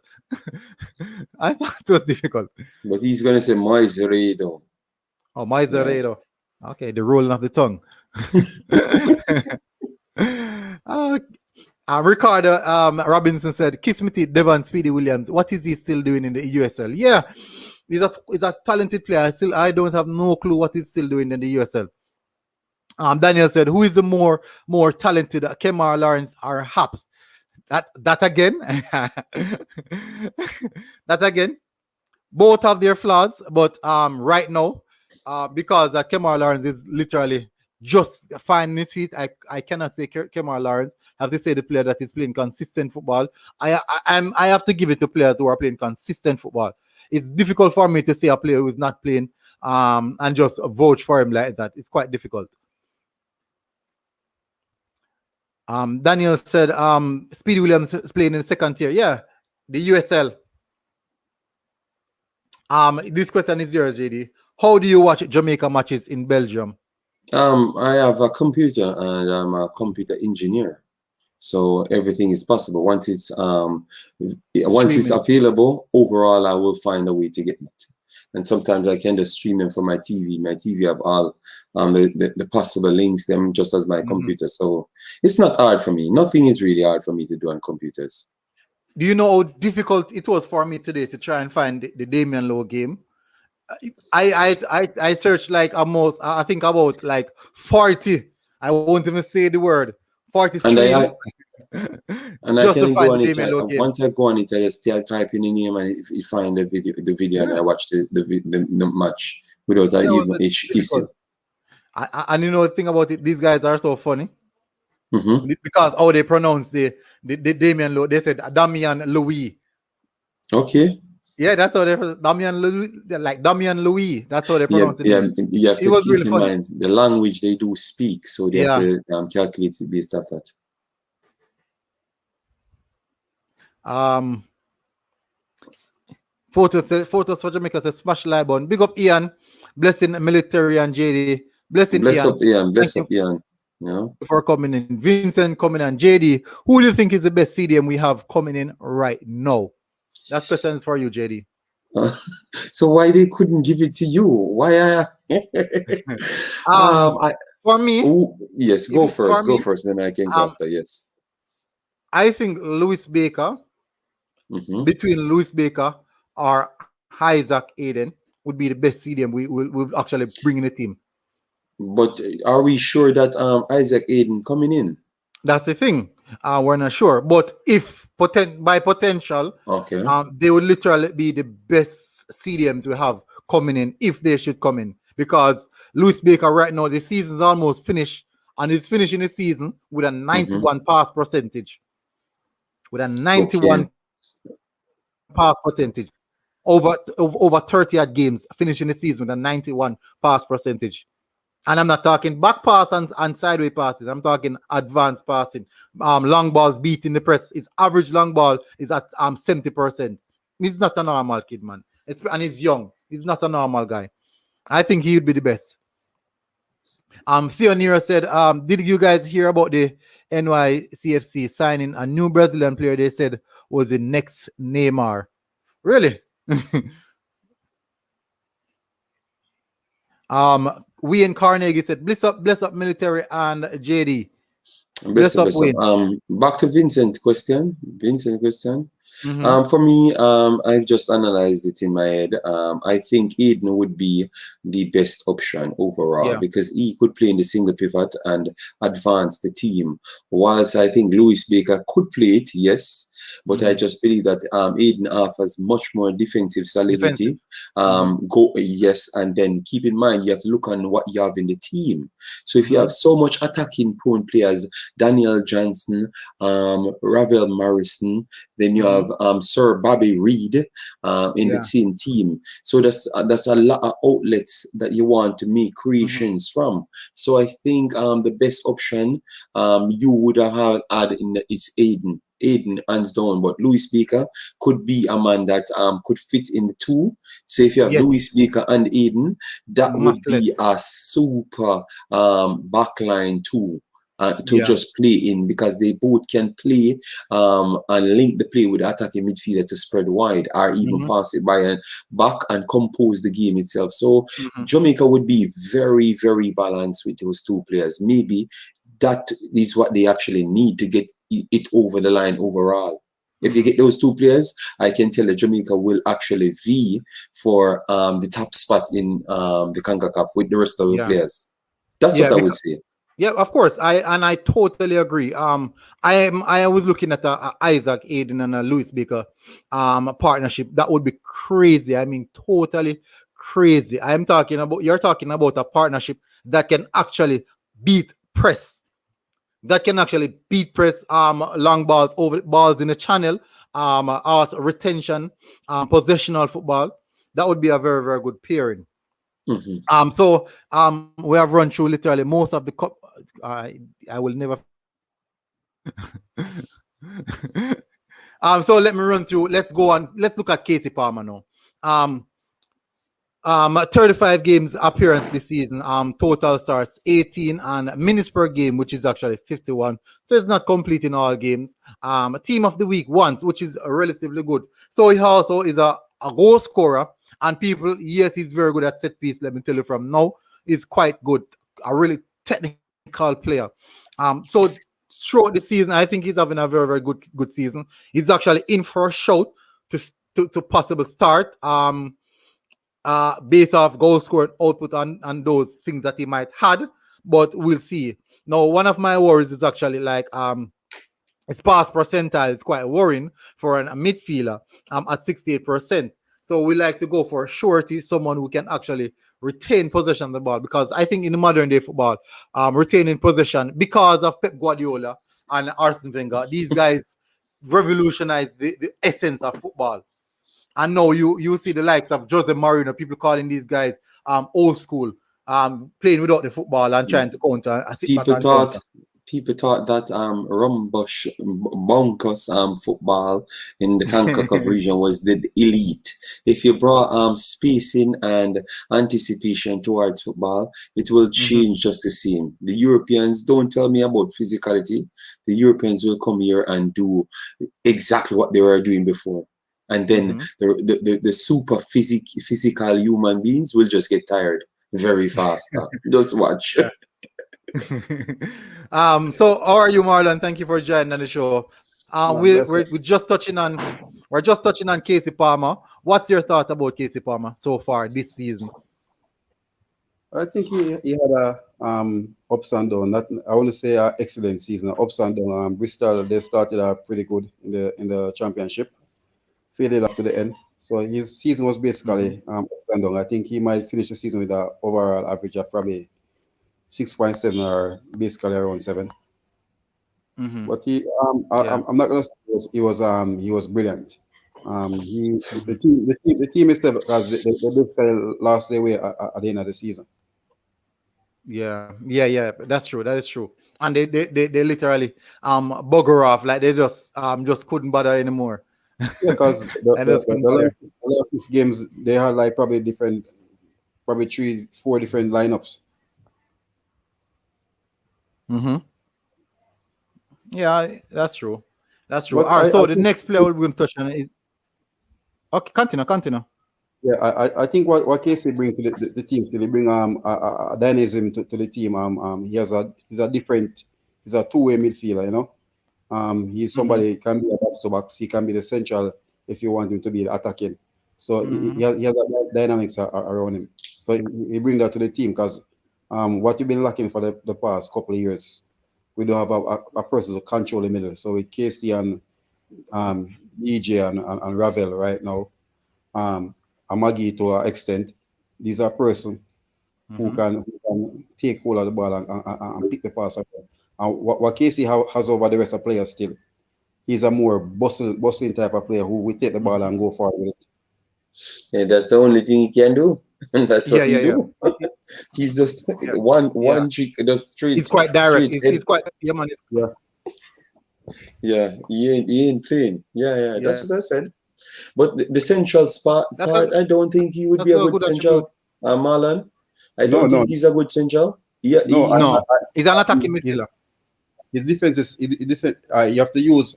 I thought it was difficult. But he's gonna say Maseredo. Oh, Maseredo. Yeah. Okay, the rolling of the tongue. Ricardo Robinson said, kiss me teeth, Devon Speedy Williams. What is he still doing in the USL? Yeah, he's a talented player. I don't have no clue what he's still doing in the USL. Daniel said, who is the more talented, Kemar Lawrence or Haps? That again? That again? Both have their flaws, but right now, because Kemar Lawrence is literally just finding his feet, I cannot say Kemar Lawrence. I have to say the player that is playing consistent football. I have to give it to players who are playing consistent football. It's difficult for me to say a player who is not playing and just vouch for him like that. It's quite difficult. Daniel said Speedy Williams is playing in the second tier. Yeah, the USL. This question is yours, JD. How do you watch Jamaica matches in Belgium? I have a computer and I'm a computer engineer, so everything is possible. Once it's available, overall I will find a way to get it. And sometimes I can just stream them from my TV. My TV have all the possible links them just as my computer. So it's not hard for me. Nothing is really hard for me to do on computers. Do you know how difficult it was for me today to try and find the Damian Lowe game? I searched like almost, I think about like 40. I won't even say the word. 40 and I just can to go on find it. Once I go on it, I just type in the name and if you find the video, and I watch the match without even issue. And you know the thing about it, these guys are so funny. Because how they pronounce the Damian Lowe, they said Damian Louis. Okay. Yeah, that's how they Damian Louis, like Damian Louis. That's how they pronounce it. Yeah, you have to keep in mind the language they do speak, so they have to calculate it based off that. Photos for Jamaica says smash live on. Big up Ian, blessing military and JD. Bless up Ian. Bless up Ian. Yeah. For coming in. Vincent coming in. JD, who do you think is the best CDM we have coming in right now? That question is for you, JD. So why they couldn't give it to you? Why? For me. Yes, go first. Go first, then I can go after. Yes. I think Louis Baker between Louis Baker or Isaac Aiden would be the best CDM we'll actually bring in the team. But are we sure that Isaac Aiden coming in? That's the thing. We're not sure. But if by potential, Okay. they would literally be the best CDMs we have coming in if they should come in. Because Louis Baker right now, the season's almost finished, and he's finishing the season with a 91 pass percentage. With a 91 pass percentage. Over 30 odd games, finishing the season with a 91 pass percentage. And I'm not talking back pass and sideways passes. I'm talking advanced passing. Long balls beating the press. His average long ball is at 70%. He's not a normal kid, man. And he's young. He's not a normal guy. I think he would be the best. Theo Nero said, did you guys hear about the NYCFC signing a new Brazilian player they said was the next Neymar? Really? Wayne Carnegie said, bless up military and JD. Bless up. Back to Vincent question. For me, I've just analyzed it in my head. I think Aiden would be the best option overall because he could play in the single pivot and advance the team. Whilst I think Louis Baker could play it, yes. But I just believe that Aiden offers much more defensive solidity. And then keep in mind you have to look on what you have in the team. So if you have so much attacking prone players, Danielle Johnson, Ravel Morrison, then you have Sir Bobby Reed in the same team. So that's a lot of outlets that you want to make creations from. So I think the best option you would have had is Aiden, hands down. But Louis Baker could be a man that could fit in the two. So if you have Louis Baker and Aiden, that would be a super backline too. To just play in, because they both can play and link the play with the attacking midfielder to spread wide or even pass it by and back and compose the game itself. So Jamaica would be very, very balanced with those two players. Maybe that is what they actually need to get it over the line overall. If you get those two players, I can tell that Jamaica will actually vie for the top spot in the CONCACAF with the rest of the players. That's what I would say. Yeah, of course. I totally agree. I was looking at Isaac Aiden and a Louis Baker partnership. That would be crazy. I mean, totally crazy. You're talking about a partnership that can actually beat press. That can actually beat press, long balls, over balls in the channel, retention, possessional football. That would be a very, very good pairing. So we have run through literally most of the cup. I will never. So let me run through. Let's go on. Let's look at Casey Parmano. 35 games appearance this season. Total starts 18 and minutes per game, which is actually 51. So it's not completing all games. Team of the week once, which is relatively good. So he also is a goal scorer. And people, yes, he's very good at set piece. Let me tell you from now, he's quite good. A really technical player. So throughout the season, I think he's having a very, very good season. He's actually in for a shout to possible start. Based off goal scoring output and those things that he might had, but we'll see. Now, one of my worries is actually like his pass percentile is quite worrying for a midfielder at 68%. So we like to go for a shorty, someone who can actually retain possession of the ball, because I think in the modern day football, retaining possession, because of Pep Guardiola and Arsene Wenger, these guys revolutionized the essence of football. And now you see the likes of Jose Mourinho, people calling these guys old school, playing without the football and trying to counter. People thought that rumbush bonkers football in the CONCACAF region was the elite. If you brought spacing and anticipation towards football, it will change just the same. The Europeans, don't tell me about physicality. The Europeans will come here and do exactly what they were doing before. And then the super physical human beings will just get tired very fast. Just watch. So how are you, Marlon? Thank you for joining on the show. We're just touching on We're just touching on Casey Palmer. What's your thought about Casey Palmer so far this season? I think he had a ups and downs. Not I want to say excellent season, ups and downs. Bristol they started pretty good in the championship, faded up to the end. So his season was basically ups and downs. I think he might finish the season with an overall average of probably 6.7 or basically around 7. But he I'm not gonna say he was brilliant. The team itself because they basically lost their way at the end of the season. Yeah. That's true. That is true. And they literally bugger off, like they just couldn't bother anymore. Yeah, because the last 6 games they had like probably 3-4 different lineups. Yeah, that's true. That's true. But All right, so the think- next player we're going to touch on is okay. Continue. Yeah, I think what Casey brings to the team, they bring a dynamism to the team. He's a two-way midfielder, you know. He's somebody can be a box to box. He can be the central if you want him to be attacking. So he has that dynamics around him. So he brings that to the team because what you've been lacking for the past couple of years, we don't have a person to control the middle. So with Casey and EJ and Ravel right now, and Magee to an extent, these are person who can take hold of the ball and pick the pass up. And what Casey has over the rest of the players still, he's a more bustling type of player who will take the ball and go forward with it. Yeah, that's the only thing he can do. And that's what he do. He's just one trick, just straight. He's quite direct. He's quite man. Yeah, he ain't playing. Yeah. That's what I said. But the central part, I don't think he would be a good central. Marlon, I don't think he's a good central. Yeah, he's an attacking midfielder. His defense is you have to use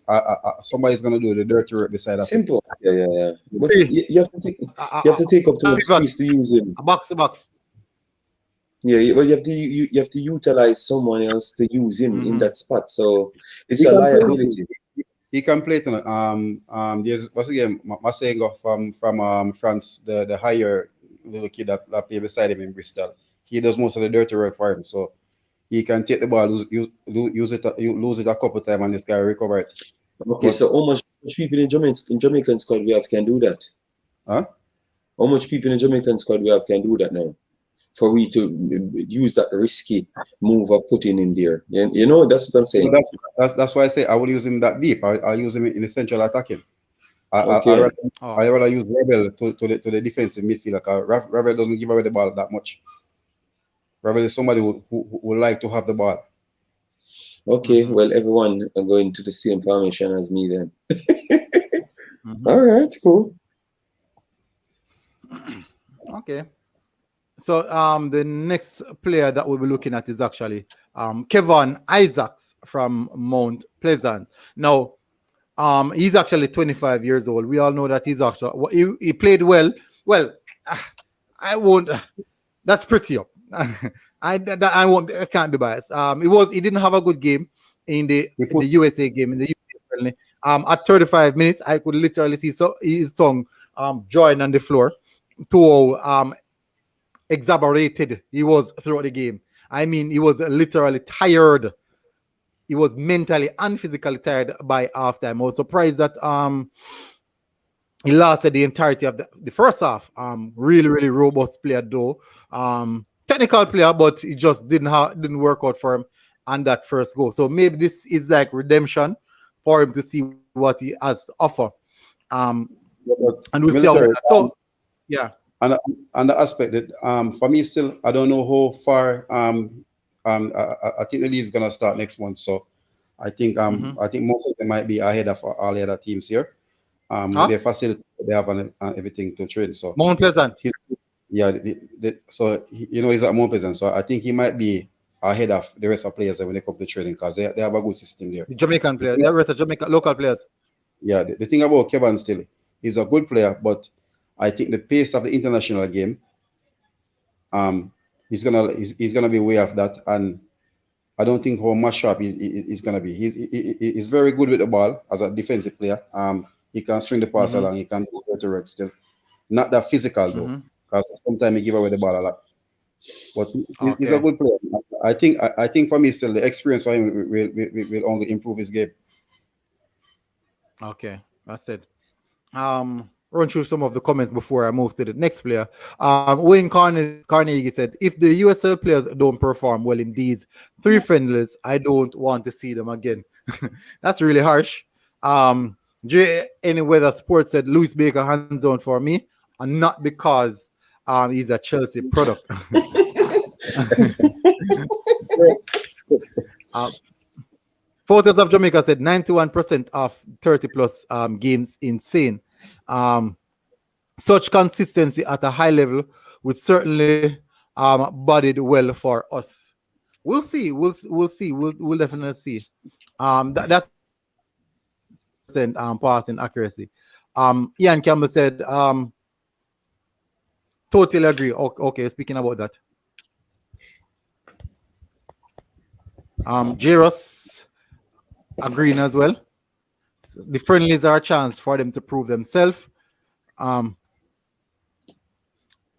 somebody's gonna do the dirty work beside us. Simple. Yeah. But you have to take up too much space to use him. Box to box. Yeah, but you have to utilize someone else to use him in that spot. So it's a liability. He can play tonight. There's once again Masengo from France, the higher little kid that play beside him in Bristol. He does most of the dirty work for him. So he can take the ball, lose it a couple of times, and this guy recover it. Okay, so how much people in Jamaican squad we have can do that? Huh? How much people in Jamaican squad we have can do that now? For we to use that risky move of putting him there. You know, that's what I'm saying. So that's why I say I will use him that deep. I'll use him in the central attacking. I rather use Rebel to the defensive midfielder because Rebel doesn't give away the ball that much. Rebel is somebody who would like to have the ball. Okay, well, everyone are going to the same formation as me then. All right, cool. Okay. So the next player that we'll be looking at is actually Kevin Isaacs from Mount Pleasant. Now, he's actually 25 years old. We all know that he's actually he played well. Well, I won't. That's pretty up. I can't be biased. He didn't have a good game in the USA game in the UK friendly. At 35 minutes, I could literally see his tongue join on the floor. Exaggerated he was throughout the game. I mean, he was literally tired. He was mentally and physically tired by halftime. I was surprised that he lasted the entirety of the first half. Really, really robust player though. Technical player, but it just didn't work out for him on that first goal. So maybe this is like redemption for him to see what he has to offer. And we'll see how that. So yeah. And the aspect that for me still I don't know how far I think the league is gonna start next month. So I think I think most of them might be ahead of all the other teams here. With their facility they have everything to train. So Mount Pleasant. So you know he's at Mount Pleasant. So I think he might be ahead of the rest of players when they come to training because they have a good system there. The Jamaican players, the rest of Jamaican local players. Yeah, the thing about Kevin still, he's a good player, but I think the pace of the international game, he's gonna be way off that, and I don't think how much sharp he's gonna be. He's very good with the ball as a defensive player. He can string the pass along. He can do the work still. Not that physical though, because sometimes he give away the ball a lot. But he's a good player. I think for me still the experience for him will only improve his game. Okay, that's it. Run through some of the comments before I move to the next player. Wayne Carnegie said, if the USL players don't perform well in these 3 friendlies, I don't want to see them again. That's really harsh. J. Anyweather Sports said, Louis Baker hands on for me, and not because he's a Chelsea product. Photos of Jamaica said 91% of 30 plus games insane. Such consistency at a high level would certainly bodied well for us. We'll see. We'll see. We'll definitely see. That's passing accuracy. Ian Campbell said, totally agree. Okay, speaking about that. Jairus agreeing as well. The friendlies are a chance for them to prove themselves.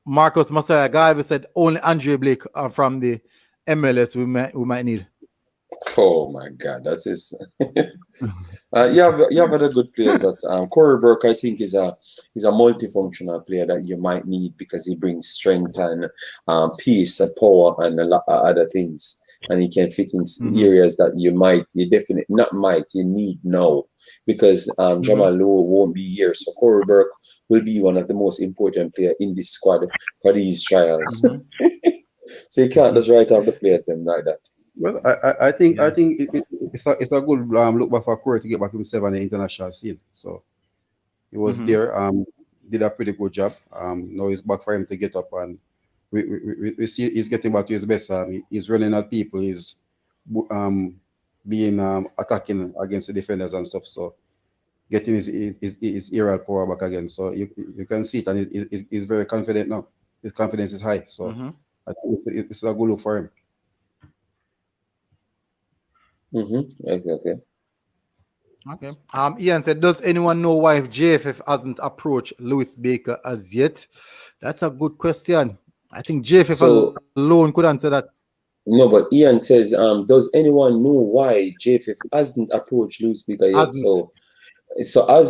Marcus Masaya Gaiva said only Andre Blake from the MLS we might need. Oh my God, that is. You have other good players. That Corey Burke, I think, is a multifunctional player that you might need because he brings strength and peace and power and a lot of other things. And he can fit in areas that you need now because Jamal Lowe won't be here. So Corey Burke will be one of the most important players in this squad for these trials. So you can't just write off the players them like that. Well, I think it's a good look back for Corey to get back himself on the international scene. So he was there, did a pretty good job. Now it's back for him to get up and we see he's getting back to his best. He's running at people. He's being attacking against the defenders and stuff. So getting his aerial power back again. So you can see it, and he's very confident now. His confidence is high. So I think it's a good look for him. Okay. Ian said, does anyone know why JFF hasn't approached Louis Baker as yet? That's a good question. I think JFF alone could answer that. No, but Ian says, does anyone know why JFF hasn't approached Louis Baker yet? So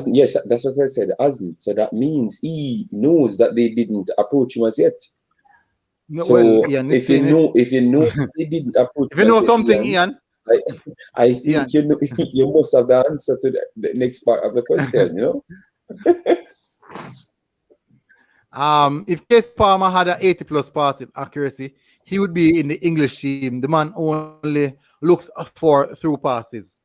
yes, that's what I said, hasn't. So that means he knows that they didn't approach him as yet. No, so well, Ian, if you know they didn't approach if you know something, Ian, I think you must have the answer to the next part of the question, you know? If Case Palmer had an 80 plus passing accuracy, he would be in the English team. The man only looks for through passes.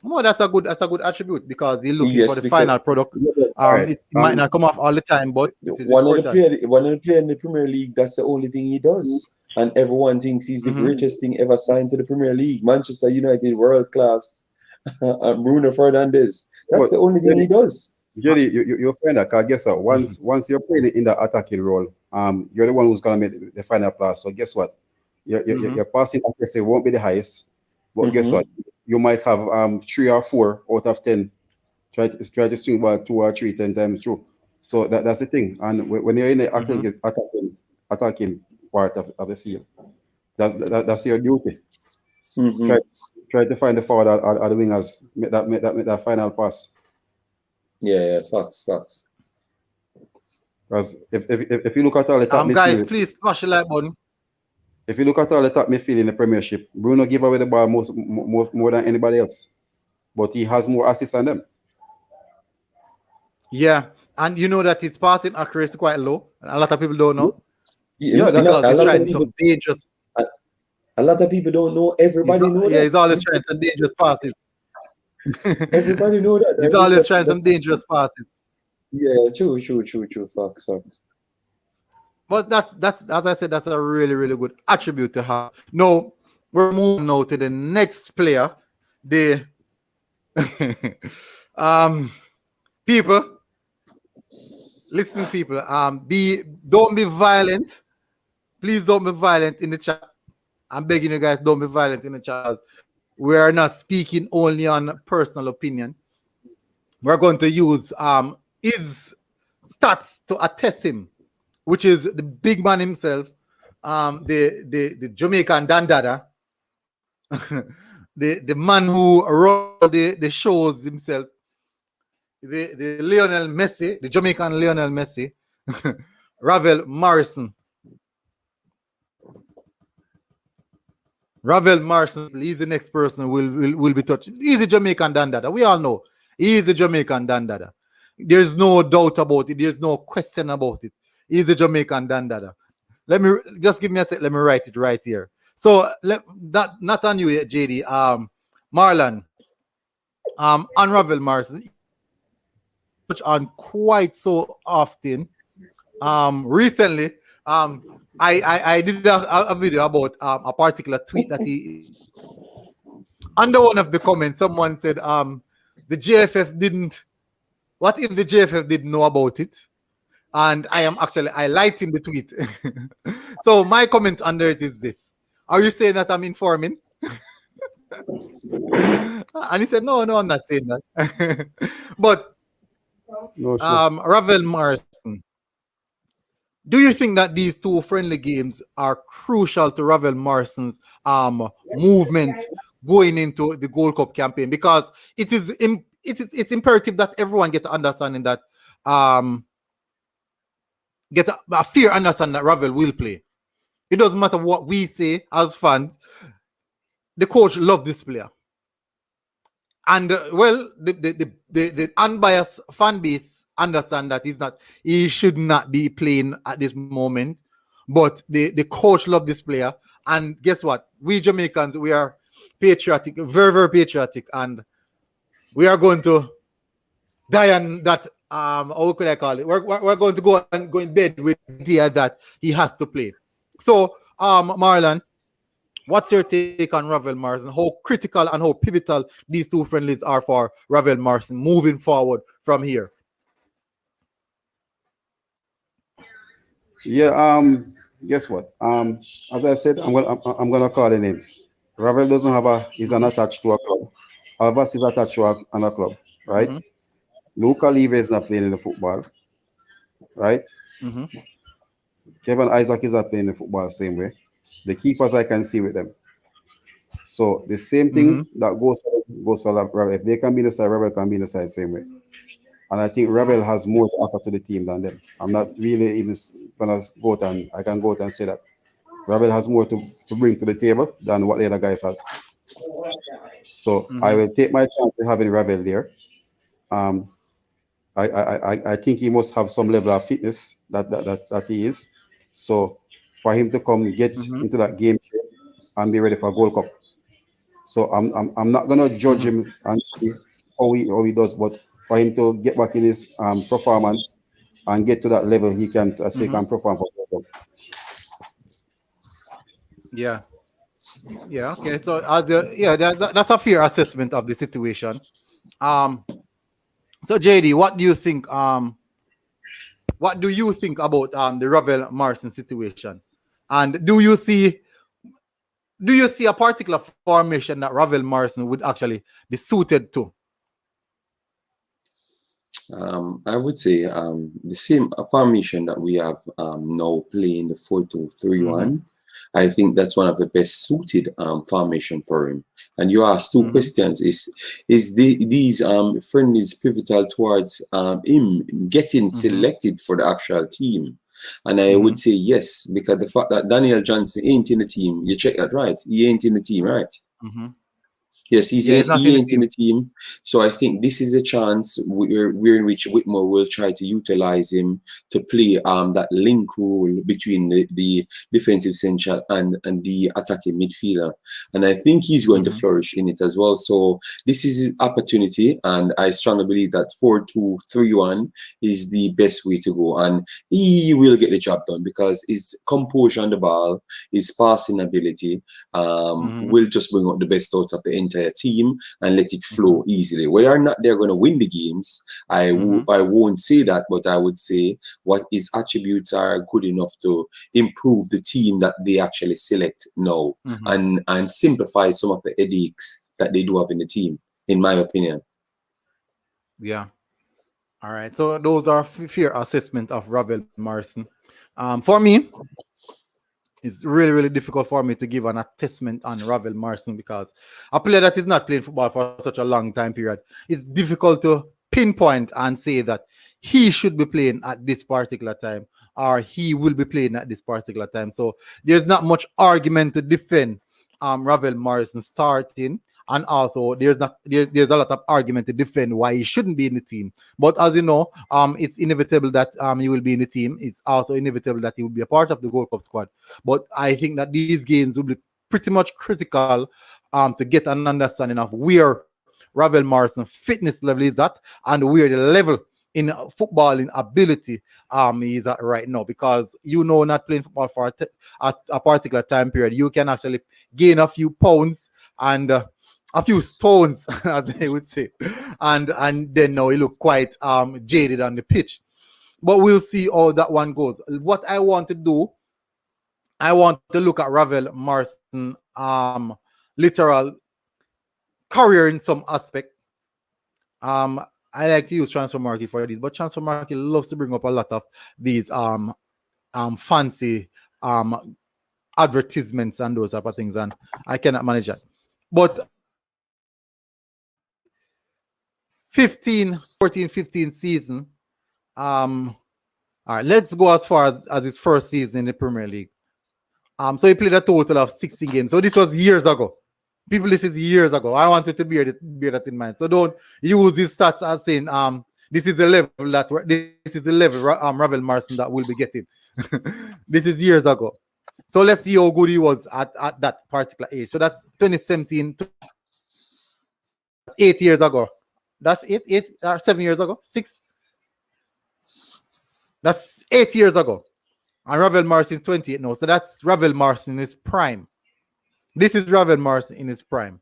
No, that's a good attribute because he's looking for the final product. It might not come off all the time, but one of the players in the Premier League, that's the only thing he does. And everyone thinks he's the greatest thing ever signed to the Premier League. Manchester United, world class. Bruno Fernandes. That's the only thing he does. Jerry, you'll find that, because guess what? Once you're playing in the attacking role, you're the one who's going to make the final pass. So guess what? Your passing accuracy won't be the highest. But guess what? You might have 3 or 4 out of 10 try to swing back 2 or 3 10 times through. So that's the thing. And when you're in the attacking part of the field, that's your duty. Try to find the forward or the wingers, make that final pass. Yeah, facts. Because if you look at all the top midfield, guys, please smash the like button. If you look at all the top midfield in the Premiership, Bruno give away the ball more than anybody else, but he has more assists than them. Yeah, and you know that his passing accuracy quite low. A lot of people don't know. Yeah, a lot of people don't know. Everybody knows that. Yeah, he's always trying some dangerous passes. Everybody know that. He's always trying some dangerous passes. Yeah, true. Facts. But that's as I said, that's a really, really good attribute to have. Now we're moving now to the next player. The people, listen, people. Don't be violent. Please don't be violent in the chat. I'm begging you guys, don't be violent in the chat. We are not speaking only on personal opinion. we're going to use his stats to attest him, which is the big man himself, the Jamaican Dandada, the man who wrote the shows himself, the Lionel Messi, the Jamaican Lionel Messi, Ravel Morrison. Ravel Morrison, he's the next person will be touched. He's the Jamaican Dandada. We all know he's the Jamaican Dandada. There's no doubt about it. There's no question about it. He's the Jamaican Dandada. Let me just give me a sec. Let me write it right here. So not on you yet, JD. Marlon, on Ravel Morrison, touch on quite so often. Recently, I did a video about a particular tweet that he under one of the comments. Someone said the JFF didn't. What if the JFF didn't know about it? And I am actually highlighting the tweet. So my comment under it is this: are you saying that I'm informing? And he said, no, I'm not saying that. But No, sure. Ravel Morrison, do you think that these two friendly games are crucial to Ravel Morrison's movement going into the Gold Cup campaign? Because it's imperative that everyone get understanding that get a fair understanding that Ravel will play. It doesn't matter what we say as fans. The coach loves this player, and well, the unbiased fan base understand that he should not be playing at this moment. But the coach loves this player, and guess what? We Jamaicans, we are patriotic, very very patriotic, and we are going to die on that. How could I call it? We're going to go in bed with the idea that he has to play. So, Marlon, what's your take on Ravel Morrison? How critical and how pivotal these two friendlies are for Ravel Morrison moving forward from here? Yeah. Guess what? As I said, I'm gonna call the names. Ravel doesn't have is unattached to a club. Alvas is attached to another club, right? Mm-hmm. Luca Levy is not playing in the football, right? Mm-hmm. Kevin Isaac is not playing the football the same way. The keepers I can see with them. So the same thing that goes for Ravel. If they can be in the side, Ravel can be in the side the same way. And I think Ravel has more to offer to the team than them. I'm not really even gonna go out and I can go out and say that Ravel has more to bring to the table than what the other guys has. So I will take my chance with having Ravel there. I think he must have some level of fitness that he is. So for him to come get into that game and be ready for Gold Cup. So I'm not gonna judge him and see how he does, but for him to get back in his performance and get to that level he can perform for Gold Cup. Yeah. Yeah. Okay. So that's a fair assessment of the situation. So JD, what do you think? What do you think about the Ravel Morrison situation? And do you see a particular formation that Ravel Morrison would actually be suited to? I would say the same formation that we have now playing the 4-2-3-1. I think that's one of the best suited formation for him. And you asked two questions: is these friendlies pivotal towards him getting selected for the actual team? And I would say yes, because the fact that Danielle Johnson ain't in the team, you check that right? He ain't in the team, right? Yes, he ain't in the team. So I think this is a chance where in which Whitmore will try to utilize him to play that link role between the defensive central and the attacking midfielder. And I think he's going to flourish in it as well. So this is his opportunity, and I strongly believe that 4-2-3-1 is the best way to go. And he will get the job done because his composure on the ball, his passing ability will just bring out the best out of the entire team and let it flow easily. Whether or not they're going to win the games, I won't say that, but I would say what his attributes are good enough to improve the team that they actually select now and simplify some of the headaches that they do have in the team, in my opinion. Yeah. All right. So those are fair assessment of Ravel Morrison. For me, it's really, really difficult for me to give an assessment on Ravel Morrison because a player that is not playing football for such a long time period, it's difficult to pinpoint and say that he should be playing at this particular time or he will be playing at this particular time. So there's not much argument to defend Ravel Morrison starting. And also, there's a lot of argument to defend why he shouldn't be in the team. But as you know, it's inevitable that he will be in the team. It's also inevitable that he will be a part of the Gold Cup squad. But I think that these games will be pretty much critical to get an understanding of where Ravel Morrison fitness level is at and where the level in footballing ability he is at right now. Because not playing football for a particular time period, you can actually gain a few pounds and a few stones, as they would say, and then now he look quite jaded on the pitch. But we'll see how that one goes. What I want to do, I want to look at Ravel Morrison literal career in some aspect. I like to use transfer market for this, but transfer market loves to bring up a lot of these fancy advertisements and those type of things, and I cannot manage that. But 14-15 season. All right, let's go as far as his first season in the Premier League. So he played a total of 16 games. So this was years ago. People, this is years ago. I wanted to bear that in mind. So don't use these stats as saying this is the level Ravel Morrison that we'll be getting. This is years ago. So let's see how good he was at that particular age. So that's 2017. 8 years ago. That's 7 years ago. 6. That's 8 years ago. And Ravel Morrison is 28 now. So that's Ravel Morrison in his prime. This is Ravel Morrison in his prime.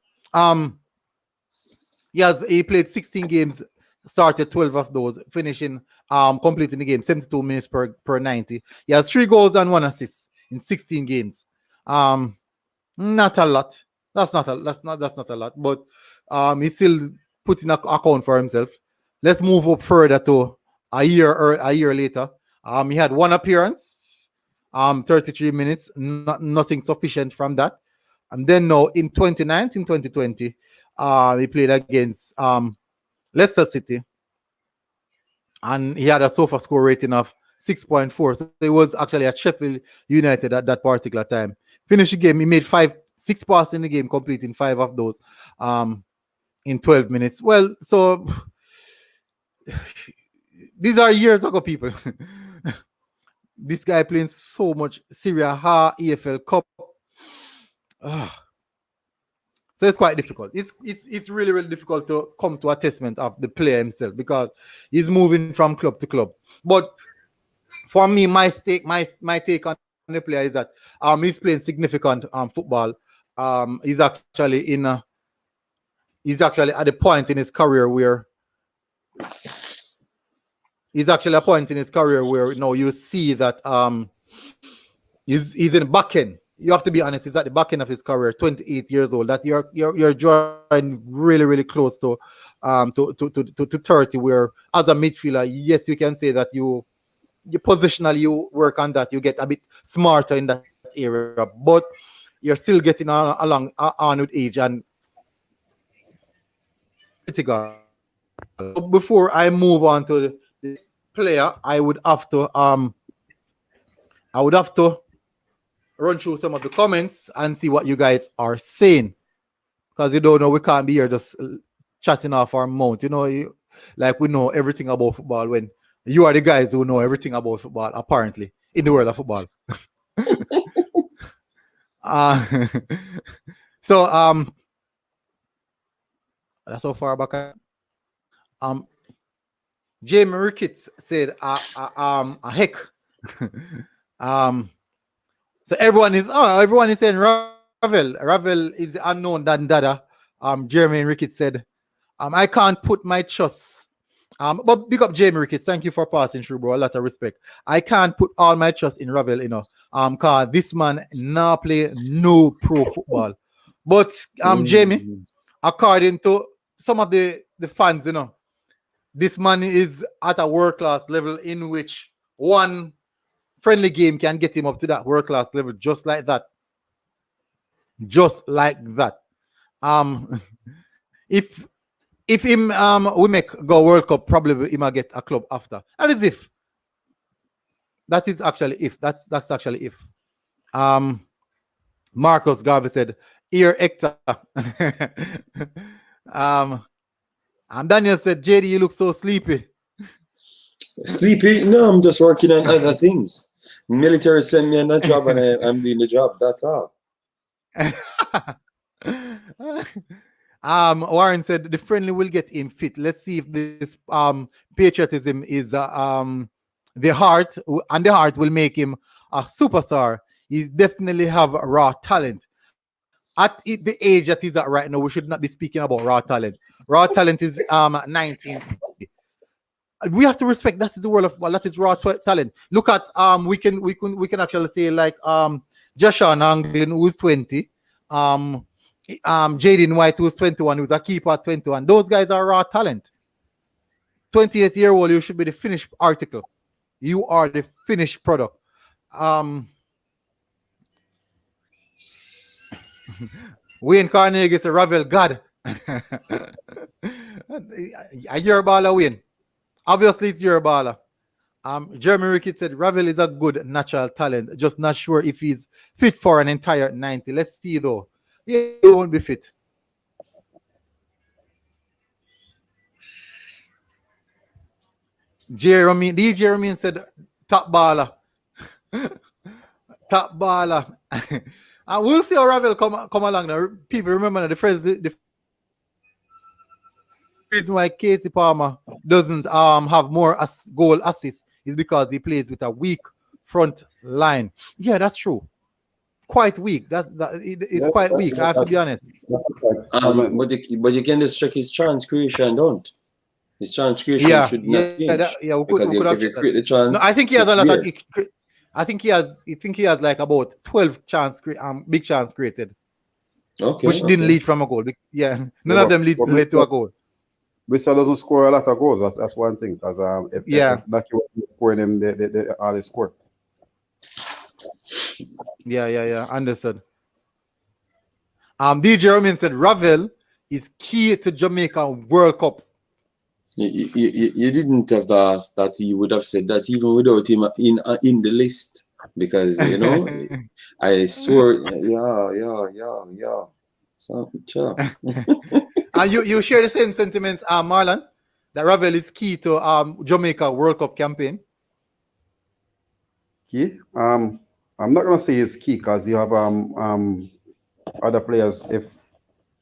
He played 16 games, started 12 of those, finishing completing the game 72 minutes per 90. He has 3 goals and 1 assist in 16 games. Not a lot. That's not a lot, but he's still putting an account for himself. Let's move up further to a year later. He had 1 appearance, 33 minutes, nothing sufficient from that. And then now in 2019-2020, he played against Leicester City, and he had a SOFA score rating of 6.4. So he was actually at Sheffield United at that particular time. Finished the game, he made 6 passes in the game, completing 5 of those in 12 minutes. Well, so these are years ago, people. This guy playing so much Serie A, EFL Cup. So it's quite difficult. It's really, really difficult to come to a testament of the player himself because he's moving from club to club. But for me, my take on the player is that he's playing significant football. He's actually at the point in his career where you see that he's in the back end. You have to be honest, he's at the back end of his career, 28 years old. That's you're drawing really, really close to 30, where as a midfielder, yes, we can say that you positionally you work on that, you get a bit smarter in that area, but you're still getting on with age and critical. Before I move on to this player, I would have to run through some of the comments and see what you guys are saying, because you don't know, we can't be here just chatting off our mouth. Like we know everything about football when you are the guys who know everything about football, apparently, in the world of football. So that's how far back. Jamie Ricketts said a heck. So everyone is saying Ravel is the unknown Dan Dada. Jeremy Ricketts said, I can't put my trust. But big up Jamie Ricketts. Thank you for passing through, bro. A lot of respect. I can't put all my trust in Ravel, cause this man now play no pro football. But Jamie, according to some of the fans, this man is at a world-class level in which one friendly game can get him up to that world-class level just like that. Just like that. If him we make go World Cup, probably he might get a club after. That is if. That is actually if. That's actually if. Marcus Garvey said, "Here, Hector." And Daniel said, "JD, you look so sleepy." Sleepy? No, I'm just working on other things. Military sent me on a job and I'm doing the job. That's all. Warren said the friendly will get him fit. Let's see if this patriotism is the heart, and the heart will make him a superstar. He definitely have raw talent. At the age that he's at right now, we should not be speaking about raw talent. Raw talent is 19. We have to respect that is the world of that is raw talent. Look at we can actually say like Jashan Anglin, who's 20, Jaden White, who's 21, who's a keeper at 21. Those guys are raw talent. 28-year-old, you should be the finished article. You are the finished product. Wayne Carnegie is a Ravel God. You're a baller, Wayne. Obviously, it's your baller. Jeremy Ricketts said Ravel is a good natural talent. Just not sure if he's fit for an entire 90. Let's see though. Yeah, he won't be fit. Jeremy said top baller. Top baller. And we'll see how Ravel come along now. People remember the reason why Casey Palmer doesn't have more goal assists is because he plays with a weak front line. Yeah, that's true. Quite weak. It's quite weak. I have to be honest. But you can just check his chance creation, don't? His chance creation should not change. Because if you create the chance, no, I think he has a lot of. I think he has like about 12 big chance created. Okay. Which didn't lead from a goal. Yeah, none of them led to a goal. Bristol doesn't score a lot of goals. That's one thing. Because if that's scoring them, they always score. Yeah. Understood. DJ Roman said Ravel is key to Jamaica World Cup. You didn't have asked that. He would have said that even without him in the list, because you know I swore. Yeah. So, sure. And you share the same sentiments, Marlon, that Ravel is key to Jamaica World Cup campaign. Key? I'm not gonna say it's key because you have other players. If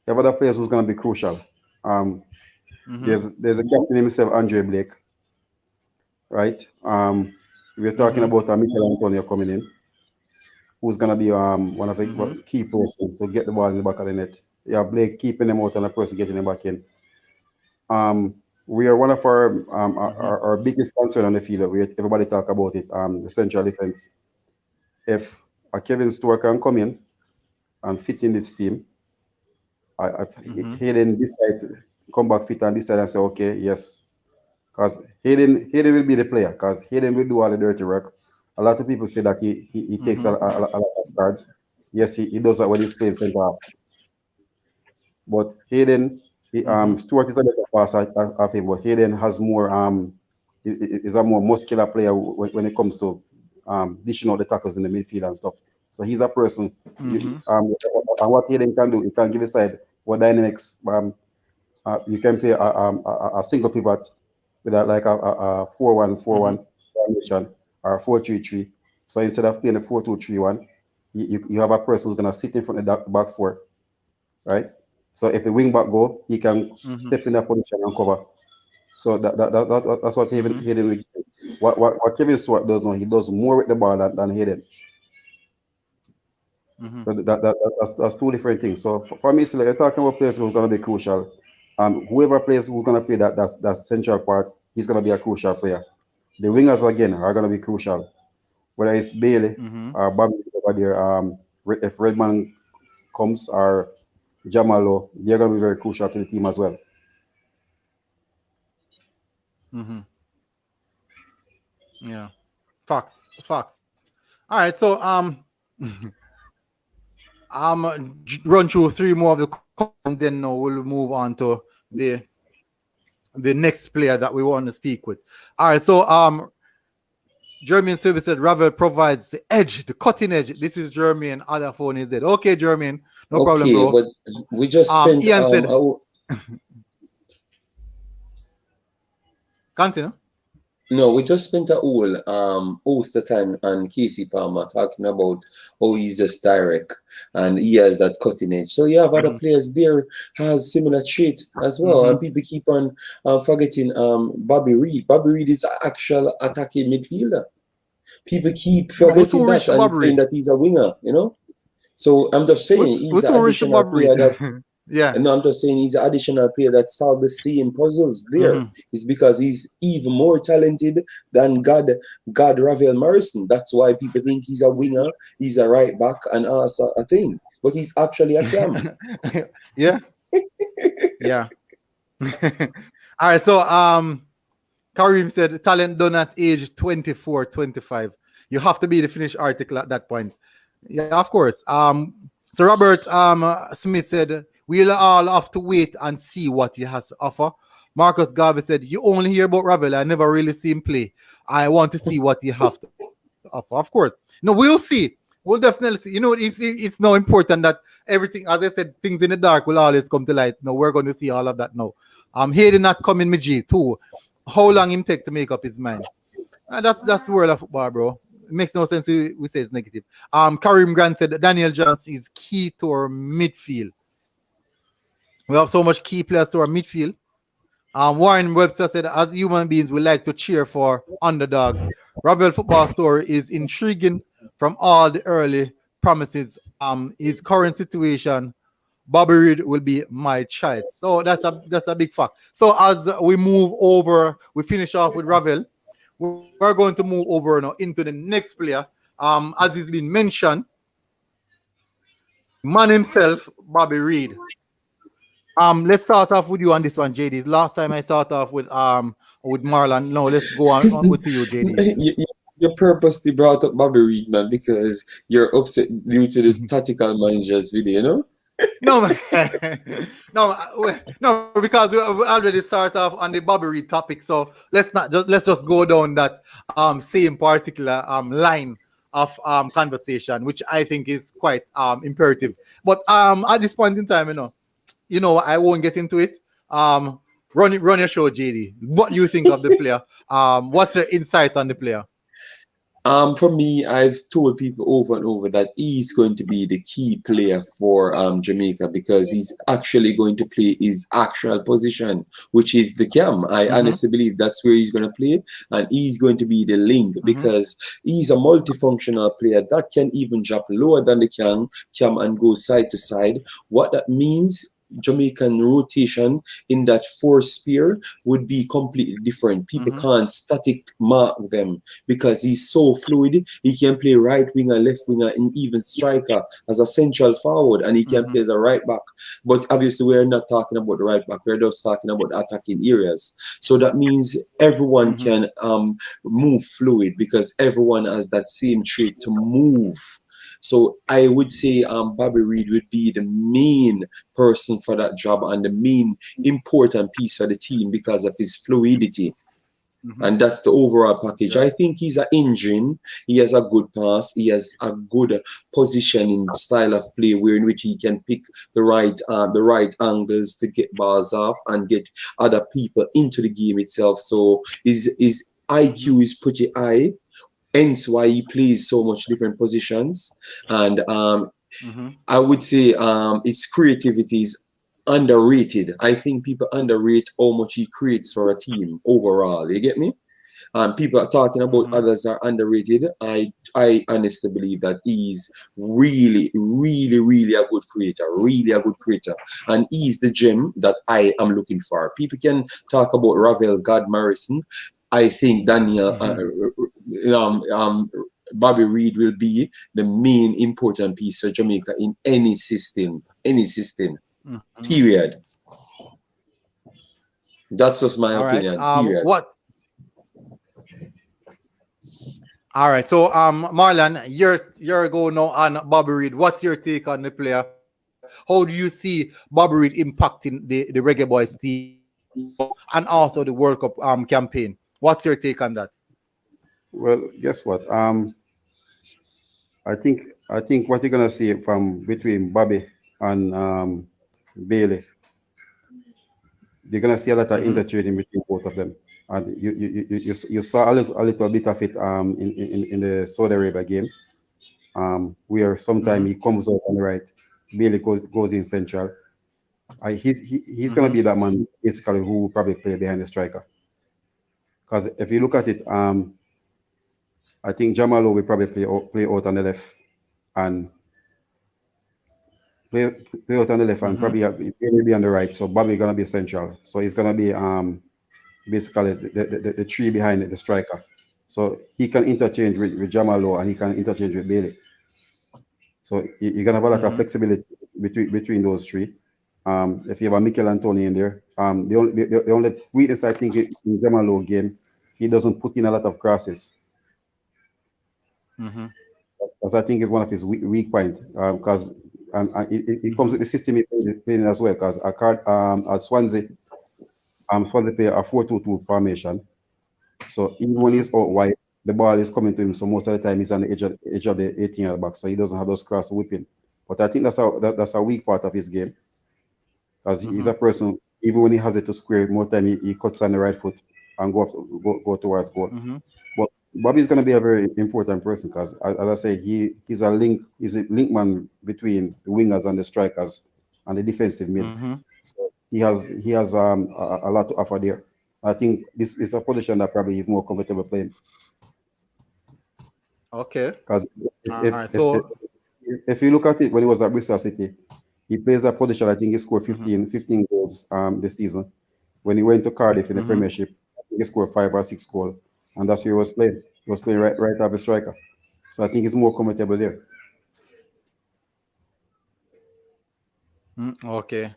you have other players who's gonna be crucial. There's a captain himself, Andre Blake, right? We're talking about Mikel Antonio coming in, who's gonna be one of the key persons to get the ball in the back of the net. Yeah, Blake keeping them out and a person getting them back in. We are one of our biggest concern on the field. Everybody talk about it. The central defense. If a Kevin Stewart can come in and fit in this team, Hayden decide to come back fit and decide and say, okay, yes. Because Hayden will be the player, because Hayden will do all the dirty work. A lot of people say that he takes a lot of cards. Yes, he does that when he's playing centre half. But Hayden, Stewart is a better passer of him, but Hayden has more is a more muscular player when it comes to dishing out the tackles in the midfield and stuff. So he's a person. And what Hayden can do, he can give a side what dynamics. You can play a single pivot with like a 4-1-4-1 formation or 4-3-3. So instead of playing a 4-2-3-1, you have a person who's gonna sit in front of the back four, right? So if the wing back go, he can step in that position and cover. So that's what Hayden will do. What Kevin Stewart does now, he does more with the ball than Hayden. So that's two different things. So for me, so like, you're talking about players who's going to be crucial. Whoever plays who's going to play that central part, he's going to be a crucial player. The wingers again are going to be crucial. Whether it's Bailey or Bobby over there, if Redman comes or Jamalo, they're going to be very crucial to the team as well. Mm-hmm. Yeah. Facts. All right. So run through three more of the comments, and then now we'll move on to the next player that we want to speak with. All right. So Jermaine Silver said Ravel provides the edge, the cutting edge. This is Jermaine. Other phone is dead. Okay, Jermaine. No problem, bro. But we just spent Ian said, continue. No, we just spent a whole host of time on Casey Palmer talking about how he's just direct and he has that cutting edge. So you have other players there has similar trait as well, and people keep on forgetting Bobby Reid. Bobby Reid is an actual attacking midfielder. People keep forgetting that and saying that he's a winger, you know. So I'm just saying he's an additional player that. Yeah. And I'm just saying he's an additional player that solved the same puzzles there. It's because he's even more talented than God Ravel Morrison. That's why people think he's a winger, he's a right back, and also a thing. But he's actually a cam. Yeah. Yeah. All right. So Kareem said talent done at age 24, 25. You have to be the finished article at that point. Yeah, of course. So Robert Smith said we'll all have to wait and see what he has to offer. Marcus Garvey said, you only hear about Ravel. I never really see him play. I want to see what he have to offer. Of course. No, we'll see. We'll definitely see. You know, it's now important that everything, as I said, things in the dark will always come to light. No, we're going to see all of that now. Aiden not coming Magee too. How long him take to make up his mind? That's the world of football, bro. It makes no sense we say it's negative. Kareem Grant said that Danielle Johnson is key to our midfield. We have so much key players to our midfield. Warren Webster said, as human beings, we like to cheer for underdogs. Ravel football story is intriguing from all the early promises. His current situation, Bobby Reid will be my choice. So that's a big fact. So as we move over, we finish off with Ravel. We're going to move over now into the next player. As has been mentioned, man himself, Bobby Reid. Let's start off with you on this one, JD. Last time I start off with Marlon. No, let's go on with you, JD. You purposely brought up Bobby Reid, man, because you're upset due to the tactical managers video, you know? No, no, because we already start off on the Bobby Reid topic. So let's just go down that same particular line of conversation, which I think is quite imperative. But at this point in time, you know, I won't get into it. Run your show, JD. What do you think of the player? What's your insight on the player? For me, I've told people over and over that he's going to be the key player for Jamaica because he's actually going to play his actual position, which is the cam. I honestly believe that's where he's going to play, and he's going to be the link because he's a multifunctional player that can even drop lower than the cam and go side to side. What that means, Jamaican rotation in that fourth spear would be completely different. People can't static mark them because he's so fluid. He can play right winger, left winger, and even striker as a central forward, and he can play the right back. But obviously, we're not talking about the right back. We're just talking about attacking areas. So that means everyone can move fluid because everyone has that same trait to move. So I would say Bobby Reid would be the main person for that job and the main important piece for the team because of his fluidity. And that's the overall package. I think he's an engine. He has a good pass. He has a good positioning style of play in which he can pick the right angles to get balls off and get other people into the game itself. So his IQ is pretty high. Hence why he plays so much different positions. And I would say its creativity is underrated. I think people underrate how much he creates for a team overall. You get me? People are talking about others are underrated. I honestly believe that he's really, really, really a good creator. Really a good creator. And he's the gem that I am looking for. People can talk about Ravel, God Morrison. I think Daniel, Bobby Reid will be the main important piece for Jamaica in any system, period. That's just my opinion, period. All right. So Marlon, you're going now on Bobby Reid. What's your take on the player? How do you see Bobby Reid impacting the Reggae Boyz team and also the World Cup campaign? What's your take on that? Well, guess what? I think what you're gonna see from between Bobby and Bailey, you're gonna see a lot of Mm-hmm. interchanging between both of them. And you saw a little bit of it in the Saudi Arabia game, where sometimes Mm-hmm. he comes out on the right, Bailey goes in central. He's gonna Mm-hmm. be that man basically who will probably play behind the striker. Because if you look at it, I think Jamalo will probably play out on the left and play, play out on the left and Mm-hmm. probably be on the right. So Bobby gonna be central. So he's gonna be basically the three behind the striker. So he can interchange with Jamalo and he can interchange with Bailey. So you're gonna have a lot of Mm-hmm. flexibility between those three. If you have a Mikel Antoni in there, the only weakness I think in Jamalo game, he doesn't put in a lot of crosses. Mm-hmm. Because I think is one of his weak point. Because it comes with the system he playing as well. Because at Swansea, Swansea play a 4-2-2 formation. So even when he's out wide, the ball is coming to him. So most of the time he's on the edge of the 18-yard box. So he doesn't have those cross whipping. But I think that's a weak part of his game. Because he's a person, even when he has it to square, more time he cuts on the right foot and go towards goal. Mm-hmm. But Bobby's going to be a very important person because, as I say, he's a link man between the wingers and the strikers and the defensive mid. Mm-hmm. So he has a lot to offer there. I think this is a position that probably he's more comfortable playing. Okay. Because All right. So if you look at it when he was at Bristol City, he plays that position. I think he scored 15 goals this season. When he went to Cardiff in the Premiership, I think he scored 5 or 6 goals, and that's where he was playing. He was playing right up the striker. So I think he's more comfortable there. okay.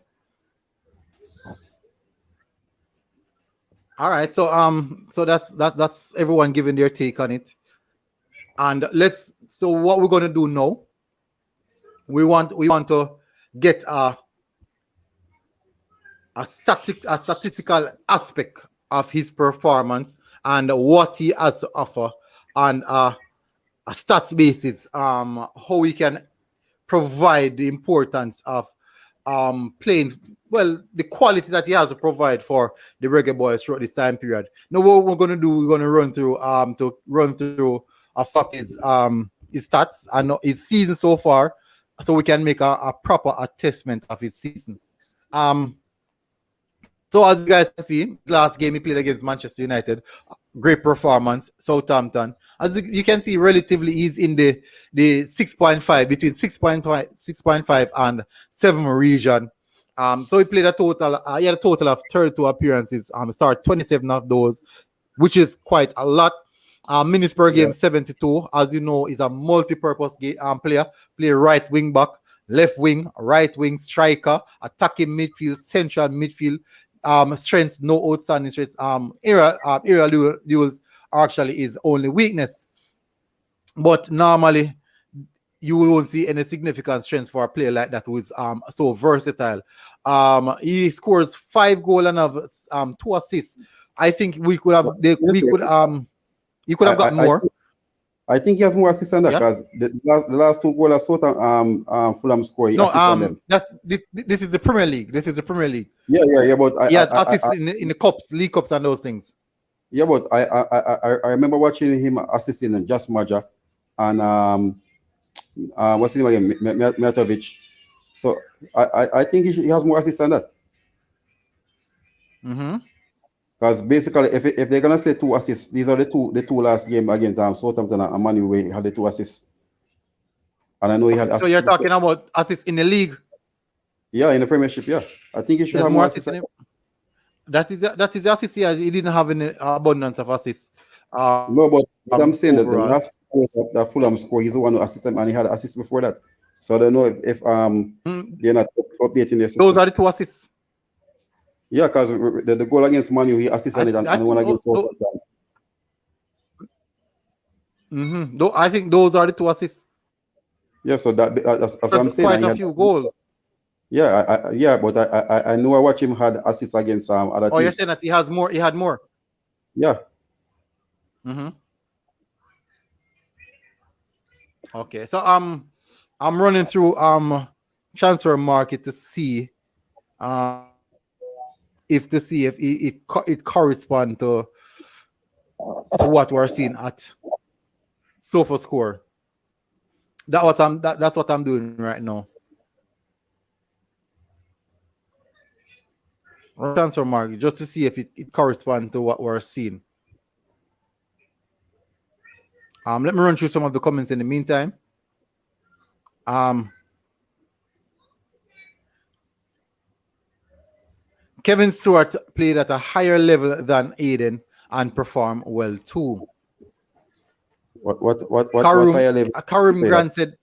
All right. So that's everyone giving their take on it. And so what we're gonna do now, we want to get a statistical aspect of his performance and what he has to offer on a stats basis, how we can provide the importance of playing well, the quality that he has to provide for the Reggae Boyz throughout this time period. Now what we're gonna do, we're gonna run through a few of his stats and his season so far, so we can make a proper assessment of his season. So as you guys can see, last game he played against Manchester United, great performance. Southampton, as you can see, relatively he's in the 6.5, between 6.5 and 7 region. So he played he had a total of 32 appearances. Started 27 of those, which is quite a lot. Minutes per game 72. As you know, he's a multi-purpose player. Play right wing back, left wing, right wing, striker, attacking midfield, central midfield. Strengths, no outstanding strengths. Aerial duels are actually his only weakness. But normally, you won't see any significant strengths for a player like that who is so versatile. He scores 5 goals and have 2 assists. I think he could have gotten more. I think he has more assists than that because the last 2 goals I saw Fulham score. No, assists on them. This is the Premier League. This is the Premier League. Yeah. But he has assists in the cups, league cups, and those things. Yeah, but I remember watching him assisting in Just Maja and what's his name again, Matovic. So I think he has more assists than that. Because basically, if they're gonna say 2 assists, these are the two last game against Southampton and Man U where he had the 2 assists. And I know he had assists. So you're talking about assists in the league? Yeah, in the Premiership. Yeah, I think he should have more assists. That's his assists. Yeah, he didn't have any abundance of assists. No, but I'm saying overall, that the last goals that Fulham scored, he's the one who assisted him, and he had assists before that. So I don't know if they're not updating their system. Those are the 2 assists. Yeah, because the goal against Man U, he assisted it, and the one against Southampton. Mm-hmm. I think those are the two assists. Yeah, so that's what I'm There's saying. quite a few goals. Yeah, yeah, but I know I watch him had assists against other Oh, you're teams. saying that he has more? He had more. Yeah, Mm-hmm. Okay, so I'm running through transfer market to see if it corresponds to what we're seeing at Sofa Score. That's what I'm doing right now. Transfer market just to see if it corresponds to what we're seeing. Let me run through some of the comments in the meantime. Kevin Stewart played at a higher level than Aiden and performed well too. what higher level? Karim Grant said,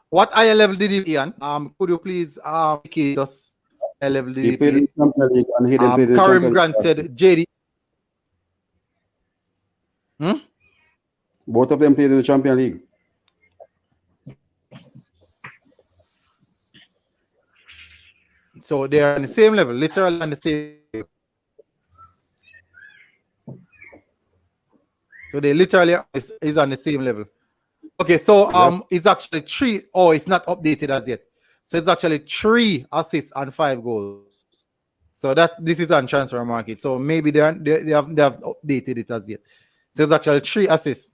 what higher level did he play, Ian? Could you please indicate us higher level did He played in the Champions League and he didn't play the Karim Champions Grant League. said, JD. Both of them played in the Champions League. So they're on the same level, literally on the same level. So they literally is on the same level. Okay, so it's actually 3. Oh, it's not updated as yet. So it's actually 3 assists and 5 goals. So this is on transfer market. So maybe they have updated it as yet. So it's actually 3 assists.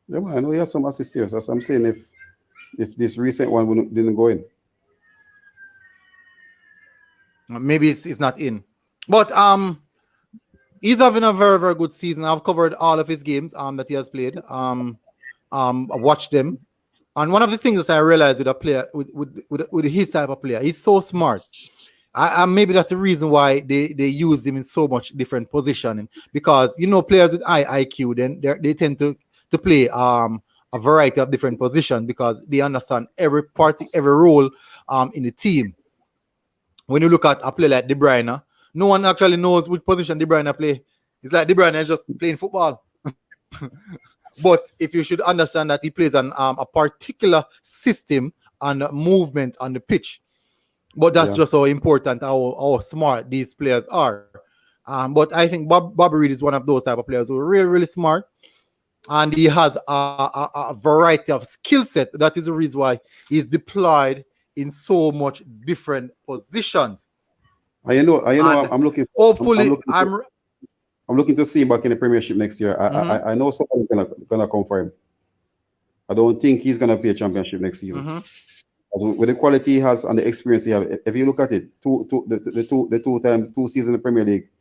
Yeah, man, I know he has some assists here. So I'm saying if this recent one didn't go in. Maybe it's not in. But he's having a very, very good season. I've covered all of his games that he has played. I watched them. And one of the things that I realized with a player, with his type of player, he's so smart. Maybe that's the reason why they use him in so much different positioning. Because, players with high IQ, then they tend to play a variety of different positions because they understand every role in the team. When you look at a player like De Bruyne, no one actually knows which position De Bruyne play. It's like De Bruyne is just playing football. But if you should understand that he plays on a particular system and movement on the pitch. But that's just how important, how smart these players are. But I think Bobby Reid is one of those type of players who are really, really smart. And he has a variety of skill set. That is the reason why he's deployed in so much different positions. I'm looking. Hopefully, I'm looking to see him back in the Premiership next year. I know somebody's gonna come for him. I don't think he's gonna play a Championship next season. With the quality he has and the experience he has, if you look at it, two seasons in the Premier League,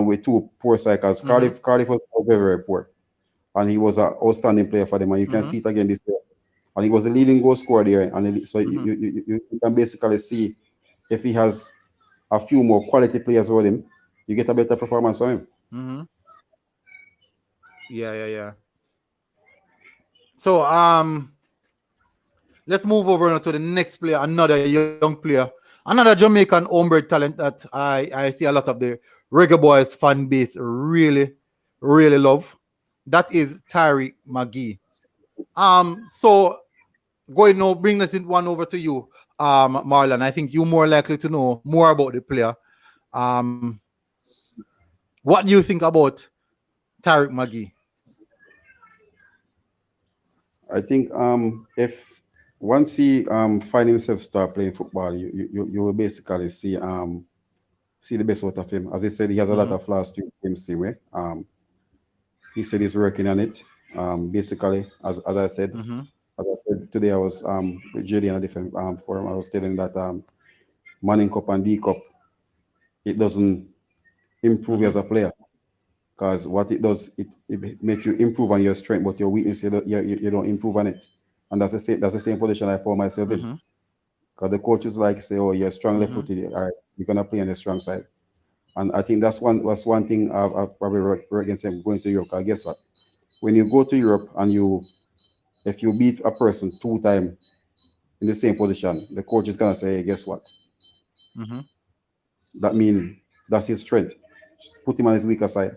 with 2 poor cycles. Cardiff was very, very poor, and he was an outstanding player for them. And you can see it again this year. And he was the leading goal scorer there. And so you can basically see if he has a few more quality players with him, you get a better performance from him. Yeah. So let's move over to the next player, another young player, another Jamaican homebred talent that I see a lot of the Reggae Boyz fan base really, really love. That is Tyree Magee. So going now, bring this one over to you, Marlon. I think you're more likely to know more about the player. What do you think about Tyree Magee? I think if once he find himself start playing football, you will basically see the best out of him. As I said, he has a lot of flaws to him same way. He said he's working on it. Basically, as I said today, I was with JD in a different forum. I was telling that Manning Cup and D Cup, it doesn't improve you as a player. Because what it does, it makes you improve on your strength, but your weakness, you don't improve on it. And that's the same position I found myself in. Because the coaches say, oh, you're strong left-footed, all right, you're gonna play on the strong side. And I think that's one thing I've probably worked against him going to Europe. Because guess what? When you go to Europe and if you beat a person 2 times in the same position, the coach is gonna say, hey, guess what? That means that's his strength. Just put him on his weaker side.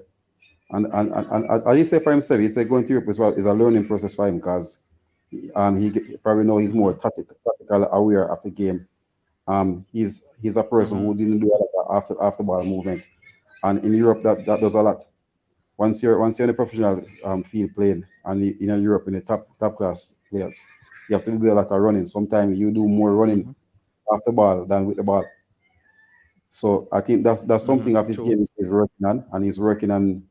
And as he said for himself, he said going to Europe as well is a learning process for him because he probably know he's more tactical aware of the game. He's a person who didn't do a lot of after ball movement, and in Europe that does a lot. Once you're in the professional field playing and in Europe in the top class players, you have to do a lot of running. Sometimes you do more running off the ball than with the ball. So I think that's something of his game he's working on, and he's working on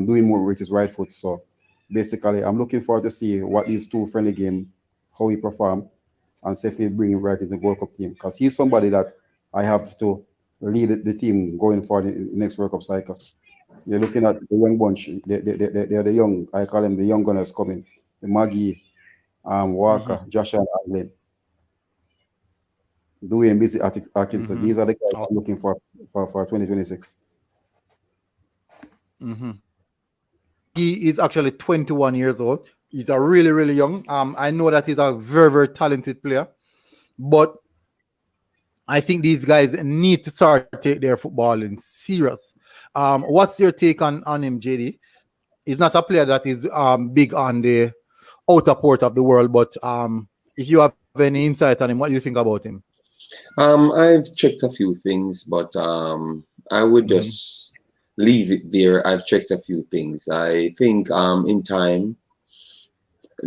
doing more with his right foot. So basically, I'm looking forward to see what these two friendly games, how he perform, and see if he bring him right into the World Cup team. Because he's somebody that I have to lead the team going forward in the next World Cup cycle. You're looking at the young bunch. They're the young. I call them the young gunners coming. The Magee, Walker, Jashan Anglin, Dwayne Busy Atkinson. These are the guys I'm looking for 2026. He is actually 21 years old. He's a really, really young. I know that he's a very, very talented player, but I think these guys need to start take their footballing serious. What's your take on him, JD? He's not a player that is big on the outer port of the world, but if you have any insight on him, what do you think about him? I've checked a few things, but I would just leave it there. I've checked a few things. I think in time,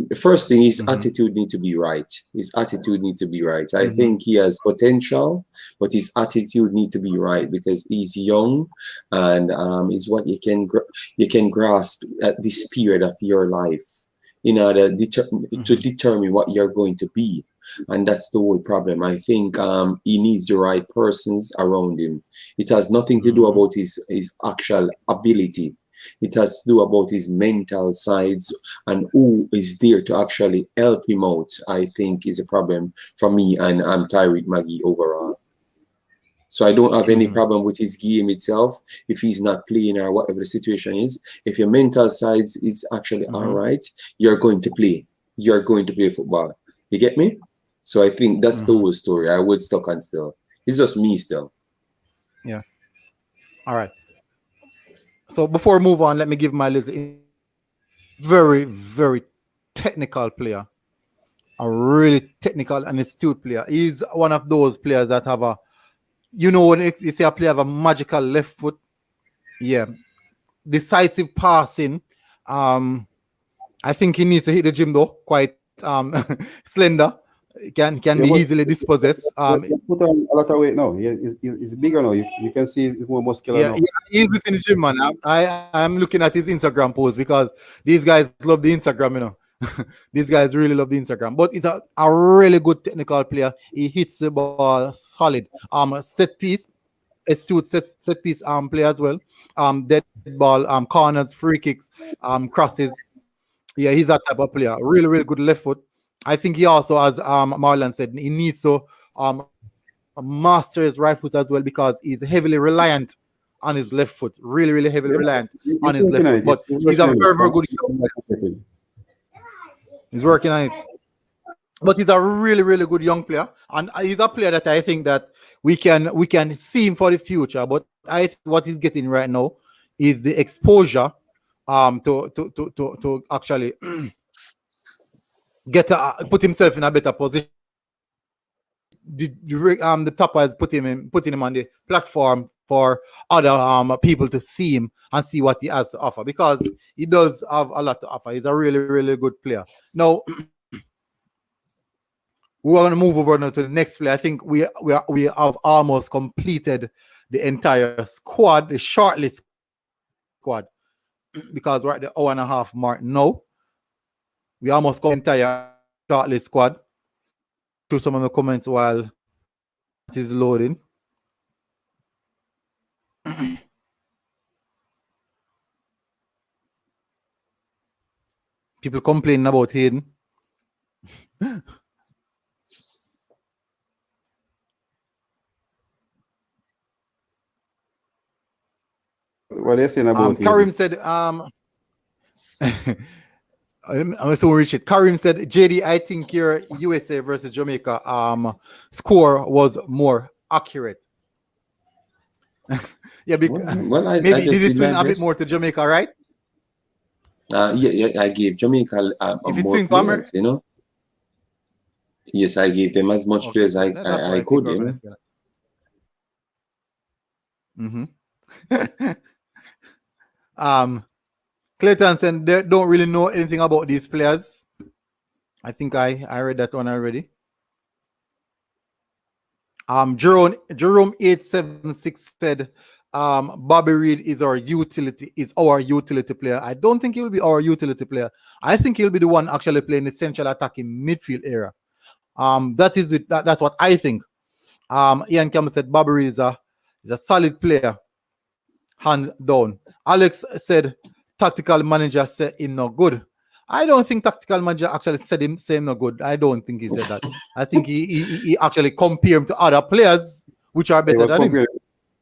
the first thing, his attitude need to be right. His attitude need to be right. I think he has potential, but his attitude need to be right because he's young, and is what you can grasp at this period of your life in order to determine what you're going to be. And that's the whole problem. I think he needs the right persons around him. It has nothing to do about his actual ability. It has to do about his mental sides and who is there to actually help him out, I think is a problem for me and Tyree Magee overall. So I don't have any problem with his game itself if he's not playing or whatever the situation is. If your mental sides is actually all right, you're going to play. You're going to play football. You get me? So I think that's the whole story. I would stuck on still. It's just me still. Yeah. All right. So before we move on, let me give my little very, very technical player. A really technical and astute player. He's one of those players that have a, when you say a player have a magical left foot, decisive passing. I think he needs to hit the gym though, quite slender. Can be easily dispossessed. He put on a lot of weight now. He's bigger now. You can see he's more muscular now. He's in the gym, man. I'm looking at his Instagram post because these guys love the Instagram, These guys really love the Instagram. But he's a really good technical player. He hits the ball solid. Set piece, astute set piece player as well. Dead ball, corners, free kicks, crosses. Yeah, he's that type of player. Really, really good left foot. I think he also, as Marlon said, he needs to master his right foot as well because he's heavily reliant on his left foot. Really, really heavily reliant on his left foot. But he's a very, very good. He's working on it. But he's a really, really good young player. And he's a player that I think that we can see him for the future. But I think what he's getting right now is the exposure to actually put himself in a better position. The top is putting him on the platform for other people to see him and see what he has to offer because he does have a lot to offer. He's a really, really good player. Now we're going to move over now to the next player. I think we have almost completed the entire squad, the shortlist squad, because we're at the hour and a half mark now. We almost got the entire shortlist squad. To some of the comments while it is loading. People complaining about Aiden. What are they saying about Karim said, I'm so rich. Karim said, JD, I think your USA versus Jamaica score was more accurate. Yeah, because maybe did it swing a bit more to Jamaica, right? Yeah, I gave Jamaica If it's more in Palmer, players, you know. Yes, I gave them as much okay, players good. That's what I I think could, we're you gonna know. feel. Mm-hmm. Clayton said they don't really know anything about these players. I think I read that one already. Jerome 876 said Bobby Reed is our utility player. I don't think he will be our utility player. I think he'll be the one actually playing the central attacking midfield area. That is it. That's what I think. Ian Campbell said Bobby Reed is a solid player, hands down. Alex said tactical manager said him no good. I don't think tactical manager actually said him no good. I don't think he said that. I think he actually compared him to other players which are He better was than him.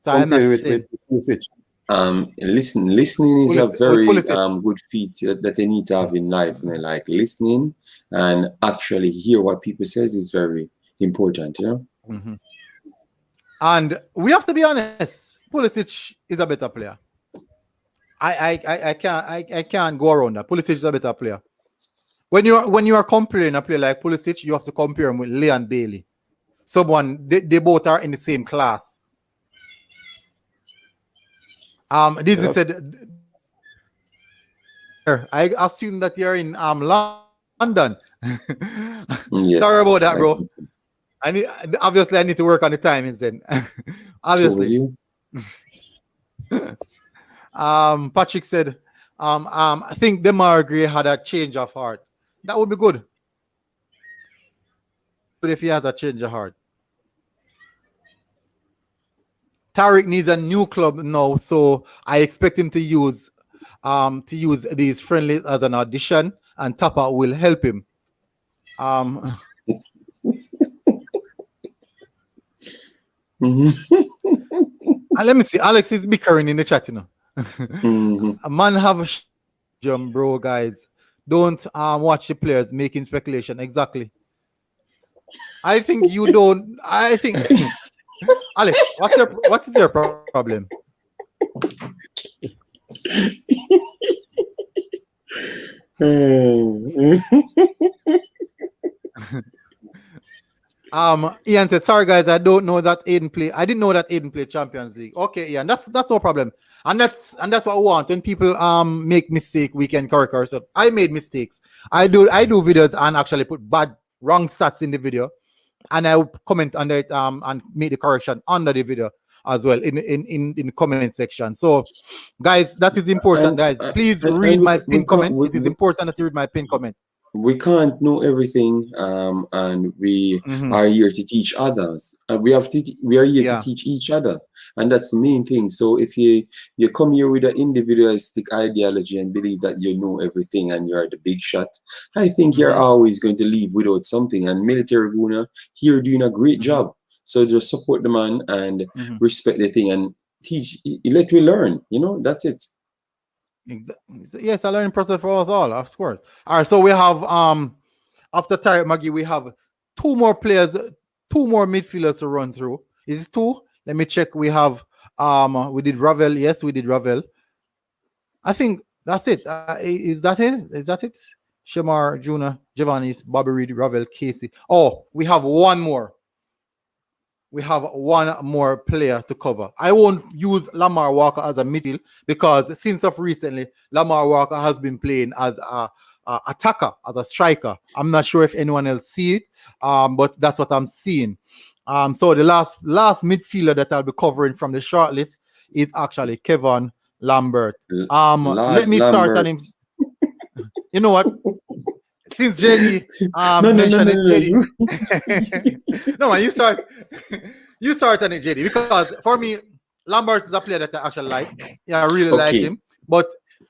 So I'm not comparing with saying Pulisic. Listening is a very Pulisic. good feat that you need to have in life, and like listening and actually hear what people says is very important, you know. Mm-hmm. And we have to be honest. Pulisic is a better player. I can't go around that. Pulisic is a better player. When you are comparing a player like Pulisic, you have to compare him with Leon Bailey. Someone they both are in the same class. Disney said, I assume that you're in London. Yes, sorry about that, bro. Obviously I need to work on the timings then. Obviously. Patrick said, I think Demar Gray had a change of heart. That would be good. But if he has a change of heart. Tariq needs a new club now, so I expect him to use these friendlies as an audition, and Tapa will help him. And let me see. Alex is bickering in the chat, you know. A man have a jump, bro, guys. Don't watch the players making speculation. Exactly. I think you don't. I think Alex, what is your problem? Ian said, sorry guys, I don't know that Aiden play. I didn't know that Aiden played Champions League. Okay, Ian, that's no problem. And that's what we want. When people make mistake, we can correct ourselves. I made mistakes. I do videos and actually put wrong stats in the video, and I will comment under it and make the correction under the video as well in the comment section. So guys, that is important, guys. Please read my pin comment. It is important that you read my pin comment. We can't know everything, and we are here to teach others, and we are here to teach each other, and that's the main thing. So if you come here with an individualistic ideology and believe that you know everything and you're the big shot, I think you're always going to leave without something. And Military Guna here doing a great job. So just support the man and respect the thing and teach. Let me learn. You know, that's it. Yes, a learning process for us all, of course. All right, so we have after Tyree Magee, we have two more midfielders to run through. Is it two? Let me check. We have we did Ravel. Yes, we did Ravel. I think that's it. Is that it? Shamar, Juna, Giovanni, Bobby Reed, Ravel, Casey. Oh, we have one more. We have one more player to cover. I won't use Lamar Walker as a midfield because since of recently, Lamar Walker has been playing as a attacker, as a striker. I'm not sure if anyone else see it, but that's what I'm seeing. So the last midfielder that I'll be covering from the shortlist is actually Kevin Lambert. Let me start on him. You know what? Since JD mentioned it, JD. No man, you start on it, JD, because for me, Lambert is a player that I actually like. Yeah, I really like him. But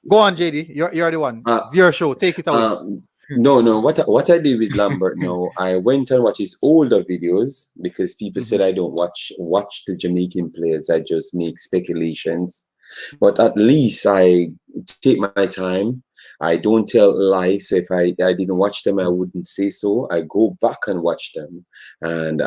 go on, JD. You're the one. Zero show. Take it away. No. What I did with Lambert now, I went and watched his older videos because people said I don't watch the Jamaican players. I just make speculations. But at least I take my time I don't tell lies. So if I didn't watch them, I wouldn't say so. I go back and watch them and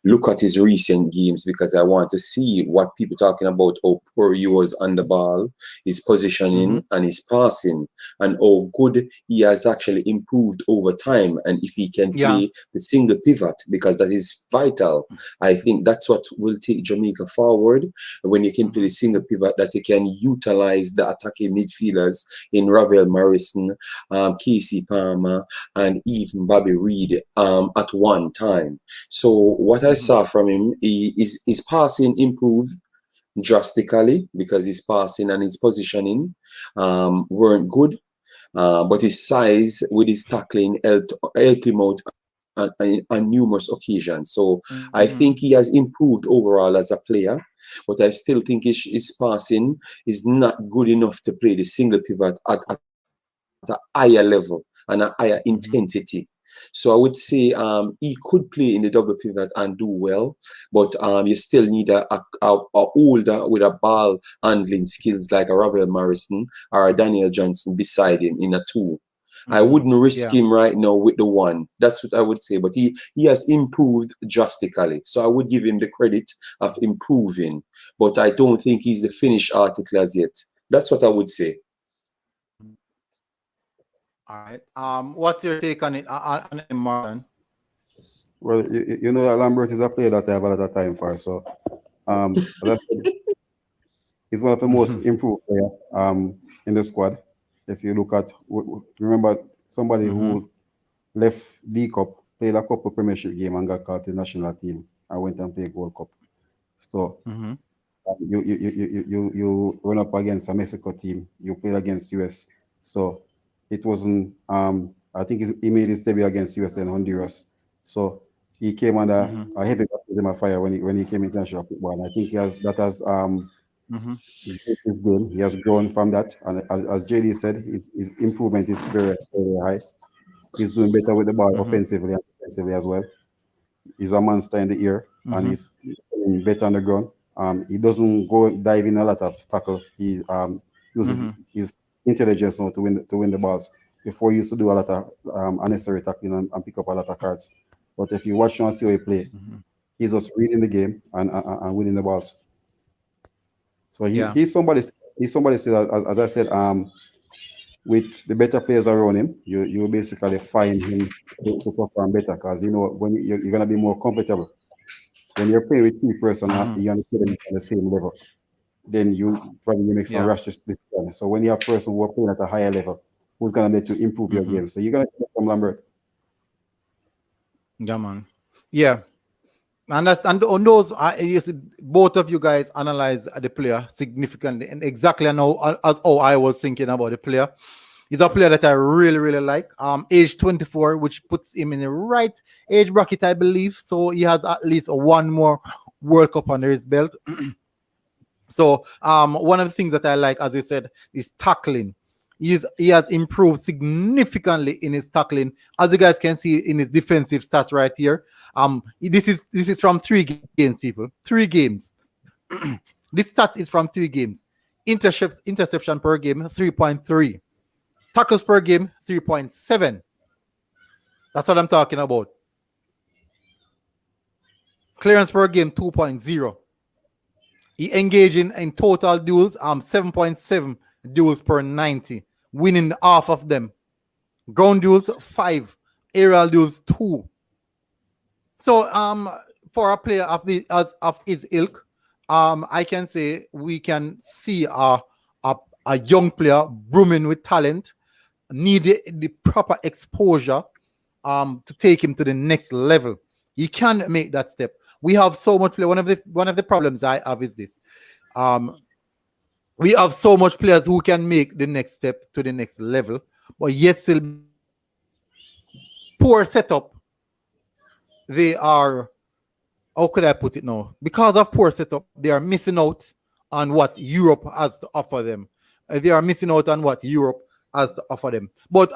look at his recent games because I want to see what people talking about, how poor he was on the ball, his positioning and his passing, and how good he has actually improved over time. And if he can play the single pivot, because that is vital, I think that's what will take Jamaica forward. When you can play the single pivot, that you can utilize the attacking midfielders in Ravel Morrison, Casey Palmer, and even Bobby Reed at one time. So what I saw from him, his passing improved drastically because his passing and his positioning weren't good. But his size with his tackling helped him out on numerous occasions. So I think he has improved overall as a player, but I still think his passing is not good enough to play the single pivot at a higher level and a higher intensity. So I would say he could play in the double pivot and do well, but you still need a holder with a ball handling skills like a Ravel Morrison or a Danielle Johnson beside him in a two. I wouldn't risk him right now with the one. That's what I would say. But he has improved drastically. So I would give him the credit of improving. But I don't think he's the finished article as yet. That's what I would say. All right. What's your take on it, on him, Marlon? Well, you know that Lambert is a player that I have a lot of time for. So, as I said, he's one of the most improved players in the squad. If you look at, remember somebody who left D Cup, played a couple Premiership game and got called to the national team and went and played World Cup. So you run up against a Mexico team, you played against US. So it wasn't. I think he made his debut against US and Honduras. So he came under a heavy baptism of fire when he came into international football. And I think his game. He has grown from that, and as JD said, his improvement is very, very high. He's doing better with the ball offensively and defensively as well. He's a monster in the air, and he's doing better on the ground. He doesn't go dive in a lot of tackle. He uses his intelligence now to win the balls. Before he used to do a lot of unnecessary tackling and pick up a lot of cards. But if you watch him and see how he play, he's just reading the game and winning the balls. So he's somebody still, as I said, with the better players around him, you basically find him to perform better because you know when you're gonna be more comfortable. When you're playing with 3 person, you're gonna play them on the same level. Then you make some rash decision. So when you have a person who are playing at a higher level, who's gonna let you improve your game. So you're gonna get from Lambert. Yeah, man. Yeah. And on those, both of you guys analyze the player significantly and exactly as how I was thinking about the player. He's a player that I really, really like. Age 24, which puts him in the right age bracket, I believe. So he has at least one more World Cup under his belt. So one of the things that I like, as I said, is tackling. He has improved significantly in his tackling, as you guys can see in his defensive stats right here. This is from 3 games, people. 3 games. This stats is from 3 games. Interception per game, 3.3. Tackles per game, 3.7. That's what I'm talking about. Clearance per game, 2.0. He engaging in total duels, 7.7 duels per 90, winning half of them. Ground duels, 5. Aerial duels, 2. So for a player of his ilk, I can say we can see a young player brimming with talent, need the proper exposure to take him to the next level. He can make that step. We have so much play. One of the problems I have is this. We have so much players who can make the next step to the next level, but yet still poor setup. They are, how could I put it now? Because of poor setup, they are missing out on what Europe has to offer them. They are missing out on what Europe has to offer them. But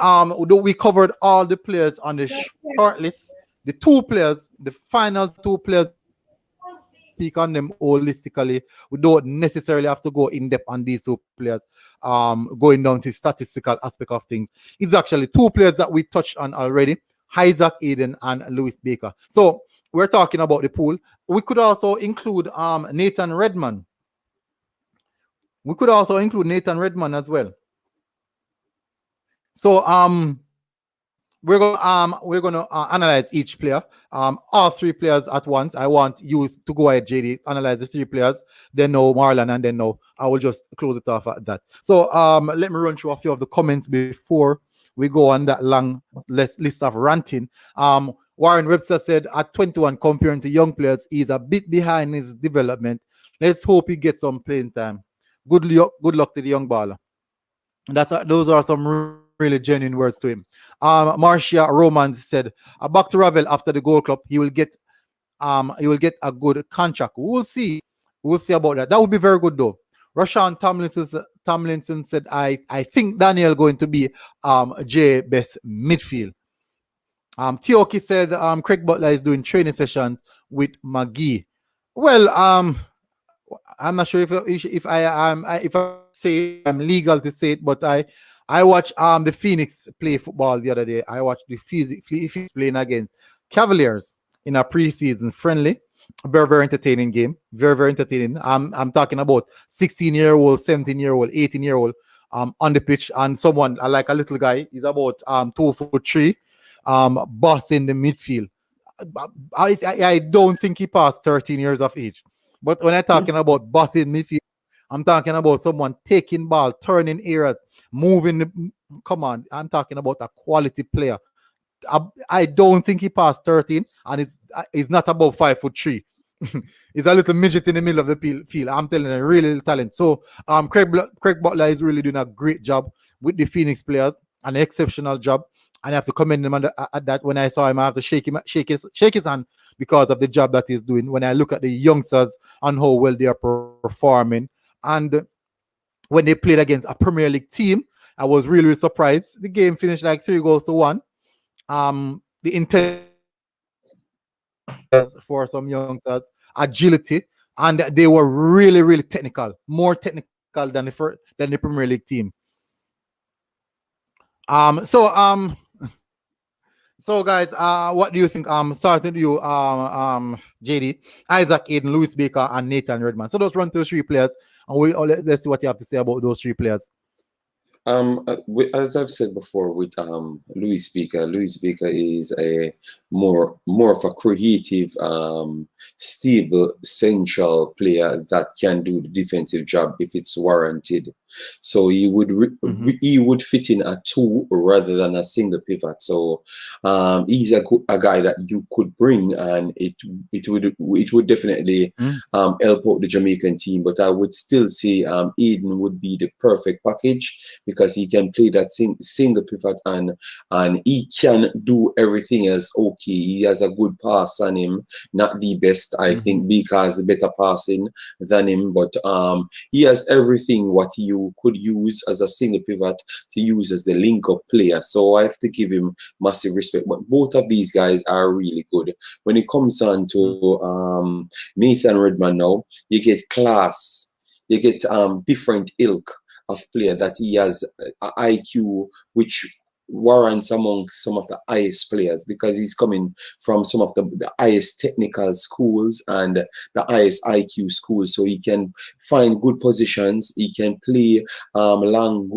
we covered all the players on the short list. The final 2 players speak on them holistically. We don't necessarily have to go in depth on these two players. Going down to the statistical aspect of things. It's actually two players that we touched on already: Isaac Aiden and Lewis Baker. So we're talking about the pool. We could also include Nathan Redman. We could also include Nathan Redman as well. So we're gonna analyze each player, all three players at once. I want you to go ahead, JD, analyze the three players, then know Marlon, and then know I will just close it off at that. So let me run through a few of the comments before we go on that long list of ranting. Warren Webster said at 21, comparing to young players, he's a bit behind his development. Let's hope he gets some playing time. Good luck to the young baller. Those are some really genuine words to him. Marcia Romans said, back to Ravel after the Gold Club, he will get a good contract. We'll see about that. That would be very good though. Rashawn Tomlinson said, I think Danielle going to be J best midfield. Tioki said Craig Butler is doing training session with Magee. Well, I'm not sure if I say I'm legal to say it, but I watched the Phoenix play football the other day. I watched the Phoenix playing against Cavaliers in a preseason friendly. Very, very entertaining game. Very, very entertaining. I'm talking about 16-year-old, 17-year-old, 18-year-old on the pitch, and someone like a little guy. He's about 2'3", boss in the midfield. I don't think he passed 13 years of age. But when I'm talking about boss in midfield, I'm talking about someone taking ball, turning areas, moving. Come on, I'm talking about a quality player. I don't think he passed 13, and he's not above 5'3". He's a little midget in the middle of the field. I'm telling you, really little talent. So Craig Butler is really doing a great job with the Phoenix players, an exceptional job. And I have to commend him at that. When I saw him, I have to shake his hand because of the job that he's doing. When I look at the youngsters and how well they are performing, and when they played against a Premier League team, I was really, really surprised. The game finished like 3-1. The intent for some youngsters, agility, and they were really, really technical, more technical than the Premier League team. So guys, what do you think? Starting with you, JD, Isaac Aiden, Lewis Baker, and Nathan Redman. So let's run through three players, and let's see what you have to say about those three players. As I've said before, with Lewis Baker is a more of a creative, stable, central player that can do the defensive job if it's warranted. So he would fit in a 2 rather than a single pivot. So he's a guy that you could bring, and it would definitely help out the Jamaican team. But I would still say Aiden would be the perfect package, because he can play that single pivot, and he can do everything else okay. He has a good pass on him, not the best. I think Baker has better passing than him, but he has everything what you could use as a single pivot to use as the link-up player. So I have to give him massive respect. But both of these guys are really good. When it comes on to Nathan Redman now, you get class, you get different ilk of player, that he has IQ which warrants among some of the highest players, because he's coming from some of the highest technical schools and the highest IQ schools. So he can find good positions, he can play long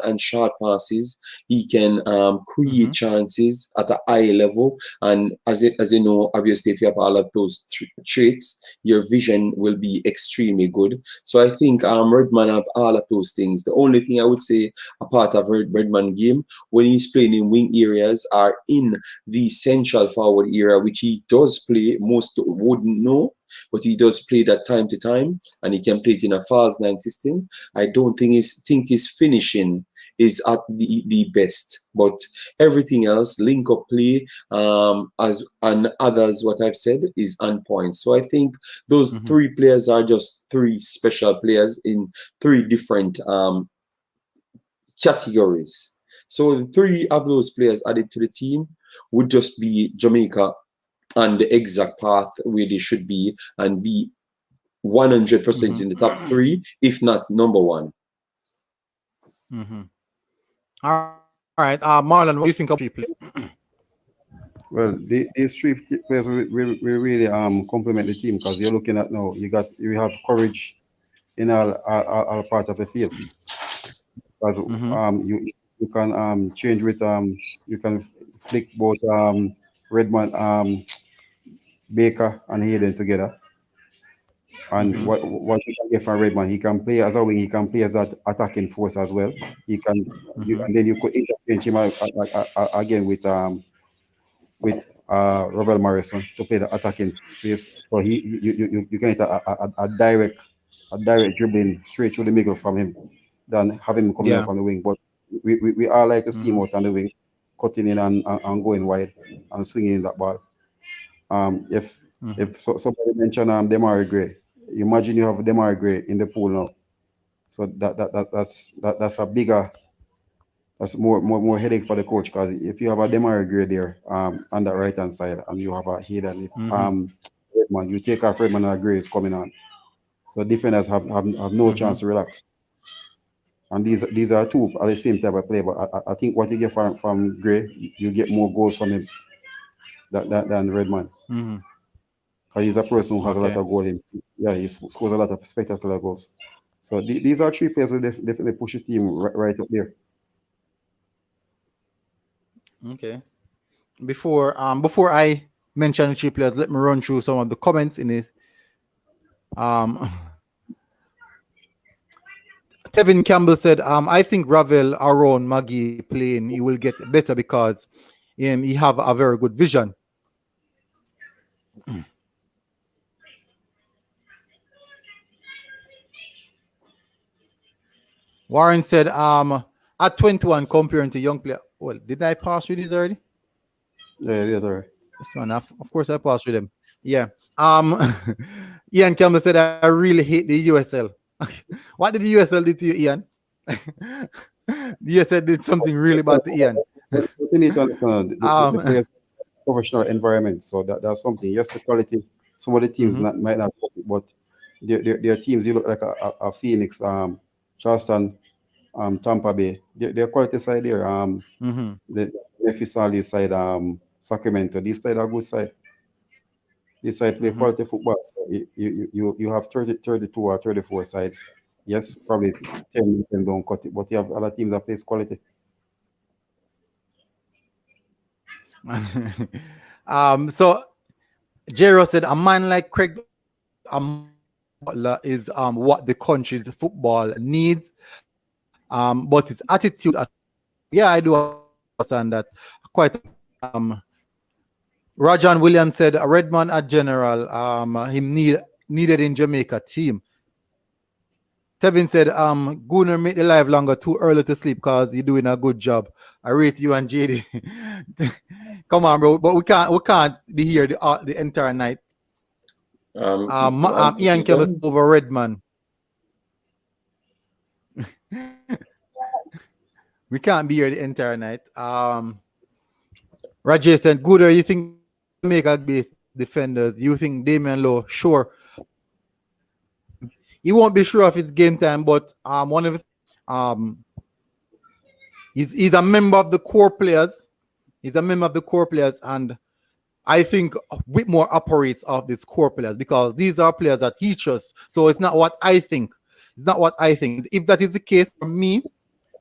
and short passes, he can create chances at a high level. And as you know, obviously, if you have all of those traits, your vision will be extremely good. So I think Redman have all of those things. The only thing I would say, a part of Redman game, when he's playing in wing areas or in the central forward area, which he does play, most wouldn't know, but he does play that time to time, and he can play it in a false 9 system. I don't think his finishing is at the best, but everything else, link up play, and others, what I've said is on point. So I think those three players are just three special players in three different categories. So 3 of those players added to the team would just be Jamaica on the exact path where they should be, and be 100% in the top 3, if not number 1. All right. Marlon, what do you think of 3 players? Well, these 3 players will really complement the team, because you're looking at now you have courage in all part of the field. Because you can change with you can flick both Redman, Baker and Aiden together. And what you can get from Redman, he can play as a wing, he can play as that attacking force as well. He can and then you could interchange him again with Ravel Morrison to play the attacking place. So you can get a direct dribbling straight through the middle from him than having him coming out on the wing. But we all like to see him out on the wing, cutting in and going wide and swinging in that ball. If somebody mentioned Demari Gray, imagine you have Demari Gray in the pool now. So that's a bigger, that's more headache for the coach, because if you have a Demari Gray there on the right hand side and you have a Hayden, if Redman, you take off Redman and Gray is coming on. So defenders have no chance to relax. And these are 2 at the same type of play, but I think what you get from Gray, you get more goals from him than Redman. Because he's a person who has a lot of goals in. Yeah, he scores a lot of spectacular goals. So these are 3 players who definitely push the team right up there. Okay. Before I mention the 3 players, let me run through some of the comments in it. Tevin Campbell said, I think Ravel around Magee playing, he will get better because he have a very good vision. Warren said, at 21 comparing to young player. Well, did I pass through these already? Yeah, sorry. This one, of course I passed through them. Yeah. Ian Campbell said, I really hate the USL. What did the USL do to you, Ian? The USL did something really bad to Ian. You need to understand the players professional environment. So that's something. Yes, the quality. Some of the teams might not, but their teams, you look like a Phoenix, Charleston, Tampa Bay. Their quality side there. The Fisali side, Sacramento. This side are good side. This side play quality football. So you have 32 or 34 sides. Yes, probably 10 don't cut it, but you have other teams that plays quality. So Jero said a man like Craig is what the country's football needs. But his attitude, I do understand that quite. Rajan Williams said Redman at general, him needed in Jamaica team. Tevin said, Gunnar make the life longer, too early to sleep because you're doing a good job. I rate you and JD. Come on, bro. But we can't be here the entire night. Ian Kevin over Redman. We can't be here the entire night. Rajesh said, Gooder, you think Jamaica-based defenders, you think Damian Lowe? Sure. He won't be sure of his game time, but one of he's a member of the core players. He's a member of the core players, and I think Whitmore operates off these core players because these are players that he trusts. So it's not what I think. It's not what I think. If that is the case for me,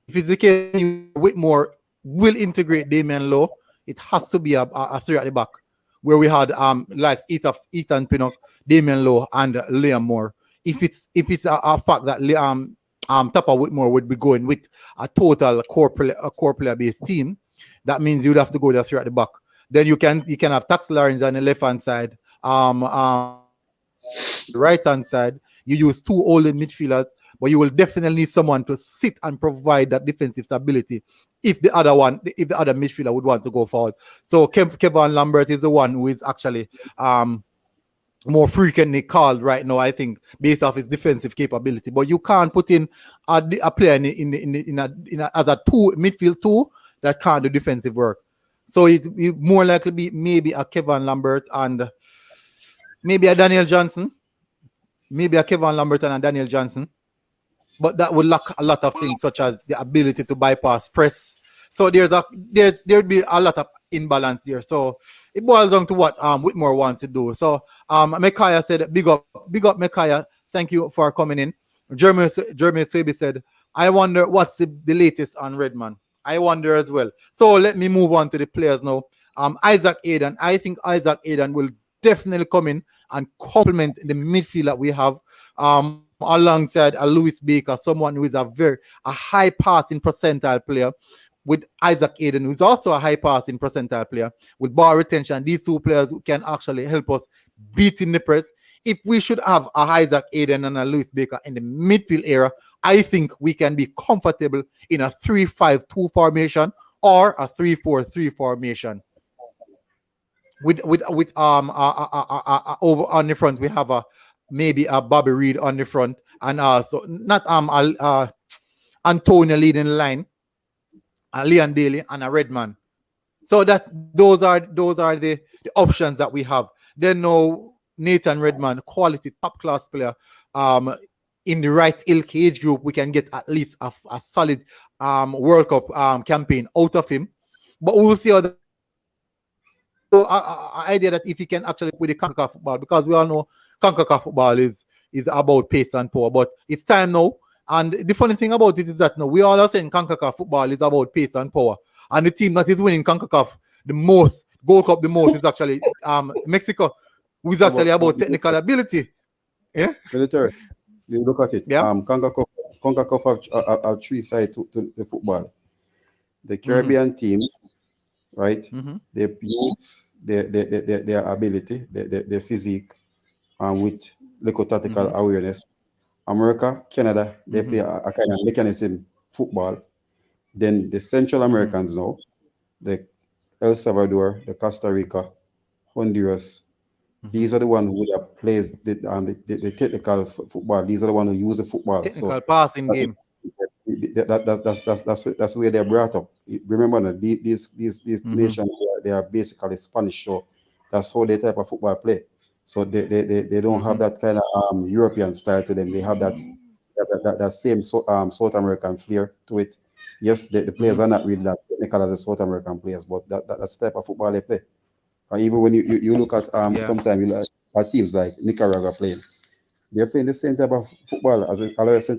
if it's the case, Whitmore will integrate Damian Lowe. It has to be a 3 at the back, where we had like Ethan Pinnock, Damian Lowe, and Liam Moore. If it's a fact that Tapa Whitmore would be going with a total core player based team, that means you'd have to go there 3 at the back. Then you can have Tax Lawrence on the left hand side, the right hand side. You use 2 older midfielders, but you will definitely need someone to sit and provide that defensive stability if the other midfielder would want to go forward. So Kevin Lambert is the one who is actually more frequently called right now, I think, based off his defensive capability. But you can't put in a player in as a midfield 2 that can't do defensive work. So it more likely be maybe a Kevin Lambert and maybe a Danielle Johnson. maybe a Kevin Lambert and a Danielle Johnson, but that would lack a lot of things such as the ability to bypass press. So there'd be a lot of imbalance here. So it boils down to what Whitmore wants to do. So Micaiah said, big up Micaiah. Thank you for coming in. Jeremy Swaby said, I wonder what's the latest on Redman. I wonder as well. So let me move on to the players now. Isaac Aiden. I think Isaac Aiden will definitely come in and complement the midfield that we have. Alongside a Lewis Baker, someone who is a high passing percentile player, with Isaac Aiden, who's also a high passing percentile player, with ball retention. These two players who can actually help us beat in the press. If we should have a Isaac Aiden and a Lewis Baker in the midfield era, I think we can be comfortable in a 3-5-2 formation or a 3-4-3 formation. With over on the front, we have maybe a Bobby Reed on the front, and also not Antonio leading the line, Leon Daly and a Redman. So those are the options that we have. Then no Nathan Redman, quality top class player. In the right ilk age group, we can get at least a solid World Cup campaign out of him. But we'll see how the idea that if he can actually with the CONCACAF football, because we all know CONCACAF football is about pace and power, but it's time now. And the funny thing about it is that now we all are saying CONCACAF football is about pace and power, and the team that is winning CONCACAF the most, Gold Cup the most, is actually Mexico, who is actually about technical ability. Yeah, Military. You look at it. Yeah. CONCACAF are three sides to the football. The Caribbean teams, right? They use their ability, their physique, with little tactical awareness. America, Canada, they play a kind of mechanism football. Then the Central Americans now, the El Salvador, the Costa Rica, Honduras, these are the ones who plays the technical football. These are the ones who use the football. Technical passing game. That's where they're brought up. Remember, these nations, they are basically Spanish, so that's how they type of football play. So they don't have that kind of European style to them. They have that same South American flair to it. Yes, the players are not really that technical as the South American players, but that's the type of football they play. And even when you look at sometimes you look at teams like Nicaragua playing, they're playing the same type of football as a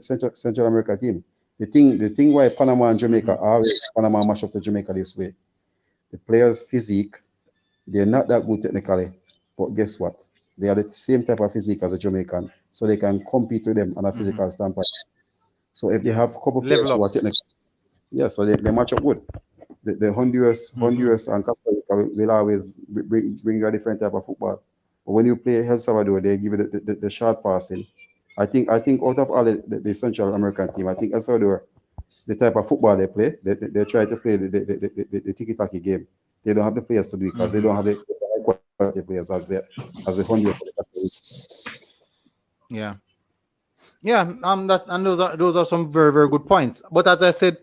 Central America team. The thing why Panama and Jamaica always Panama mash up to Jamaica this way, the players' physique, they're not that good technically, but guess what? They are the same type of physique as a Jamaican, so they can compete with them on a physical standpoint. So if they have a couple players who are technical, so they match up good. The Honduras and Costa Rica will always bring a different type of football. But when you play El Salvador, they give you the short passing. I think out of all the Central American team, I think El Salvador, the type of football they play, they try to play the tiki-taki game. They don't have the players to do it because they don't have the high quality players as the Honduras. Yeah. Those are some very, very good points. But as I said,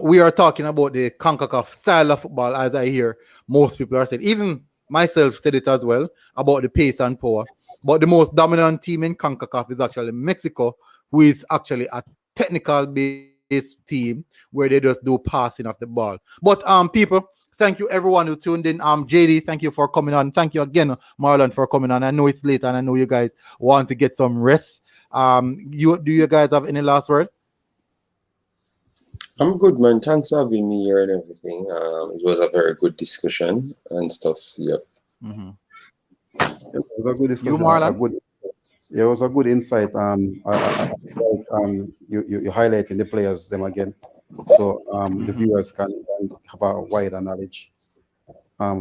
we are talking about the CONCACAF style of football, as I hear most people are saying. Even myself said it as well about the pace and power. But the most dominant team in CONCACAF is actually Mexico, who is actually a technical based team where they just do passing of the ball. But people, thank you everyone who tuned in. JD, thank you for coming on. Thank you again, Marlon, for coming on. I know it's late and I know you guys want to get some rest. Do you guys have any last word? I'm good, man. Thanks for having me here and everything. It was a very good discussion and stuff. Yep. It was a good discussion. You, Marlon? It was a good insight. You highlighting the players them again, so the viewers can have a wider knowledge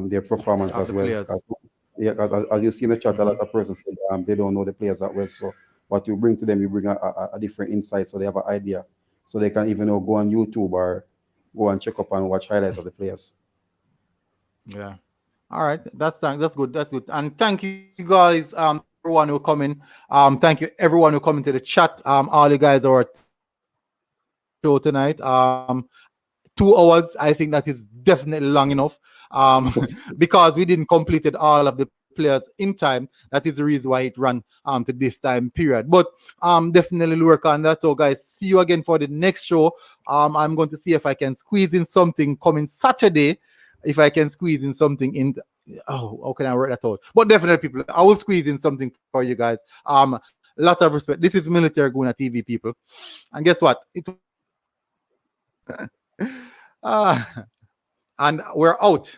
their performance as well. As you see in the chat, a lot of persons said they don't know the players that well. So what you bring to them, you bring a different insight, so they have an idea, so they can even go on YouTube or go and check up and watch highlights of the players. Yeah. All right, that's good. And thank you guys, everyone who come in. Thank you everyone who come into the chat. All you guys are show tonight. 2 hours, I think that is definitely long enough. Because we didn't completed all of the players in time. That is the reason why it ran to this time period. But definitely work on that. So guys, see you again for the next show. I'm going to see if I can squeeze in something coming Saturday. If I can squeeze in something in how can I work that out? But definitely, people, I will squeeze in something for you guys. Lot of respect. This is Military Guna TV, people. And guess what? And we're out.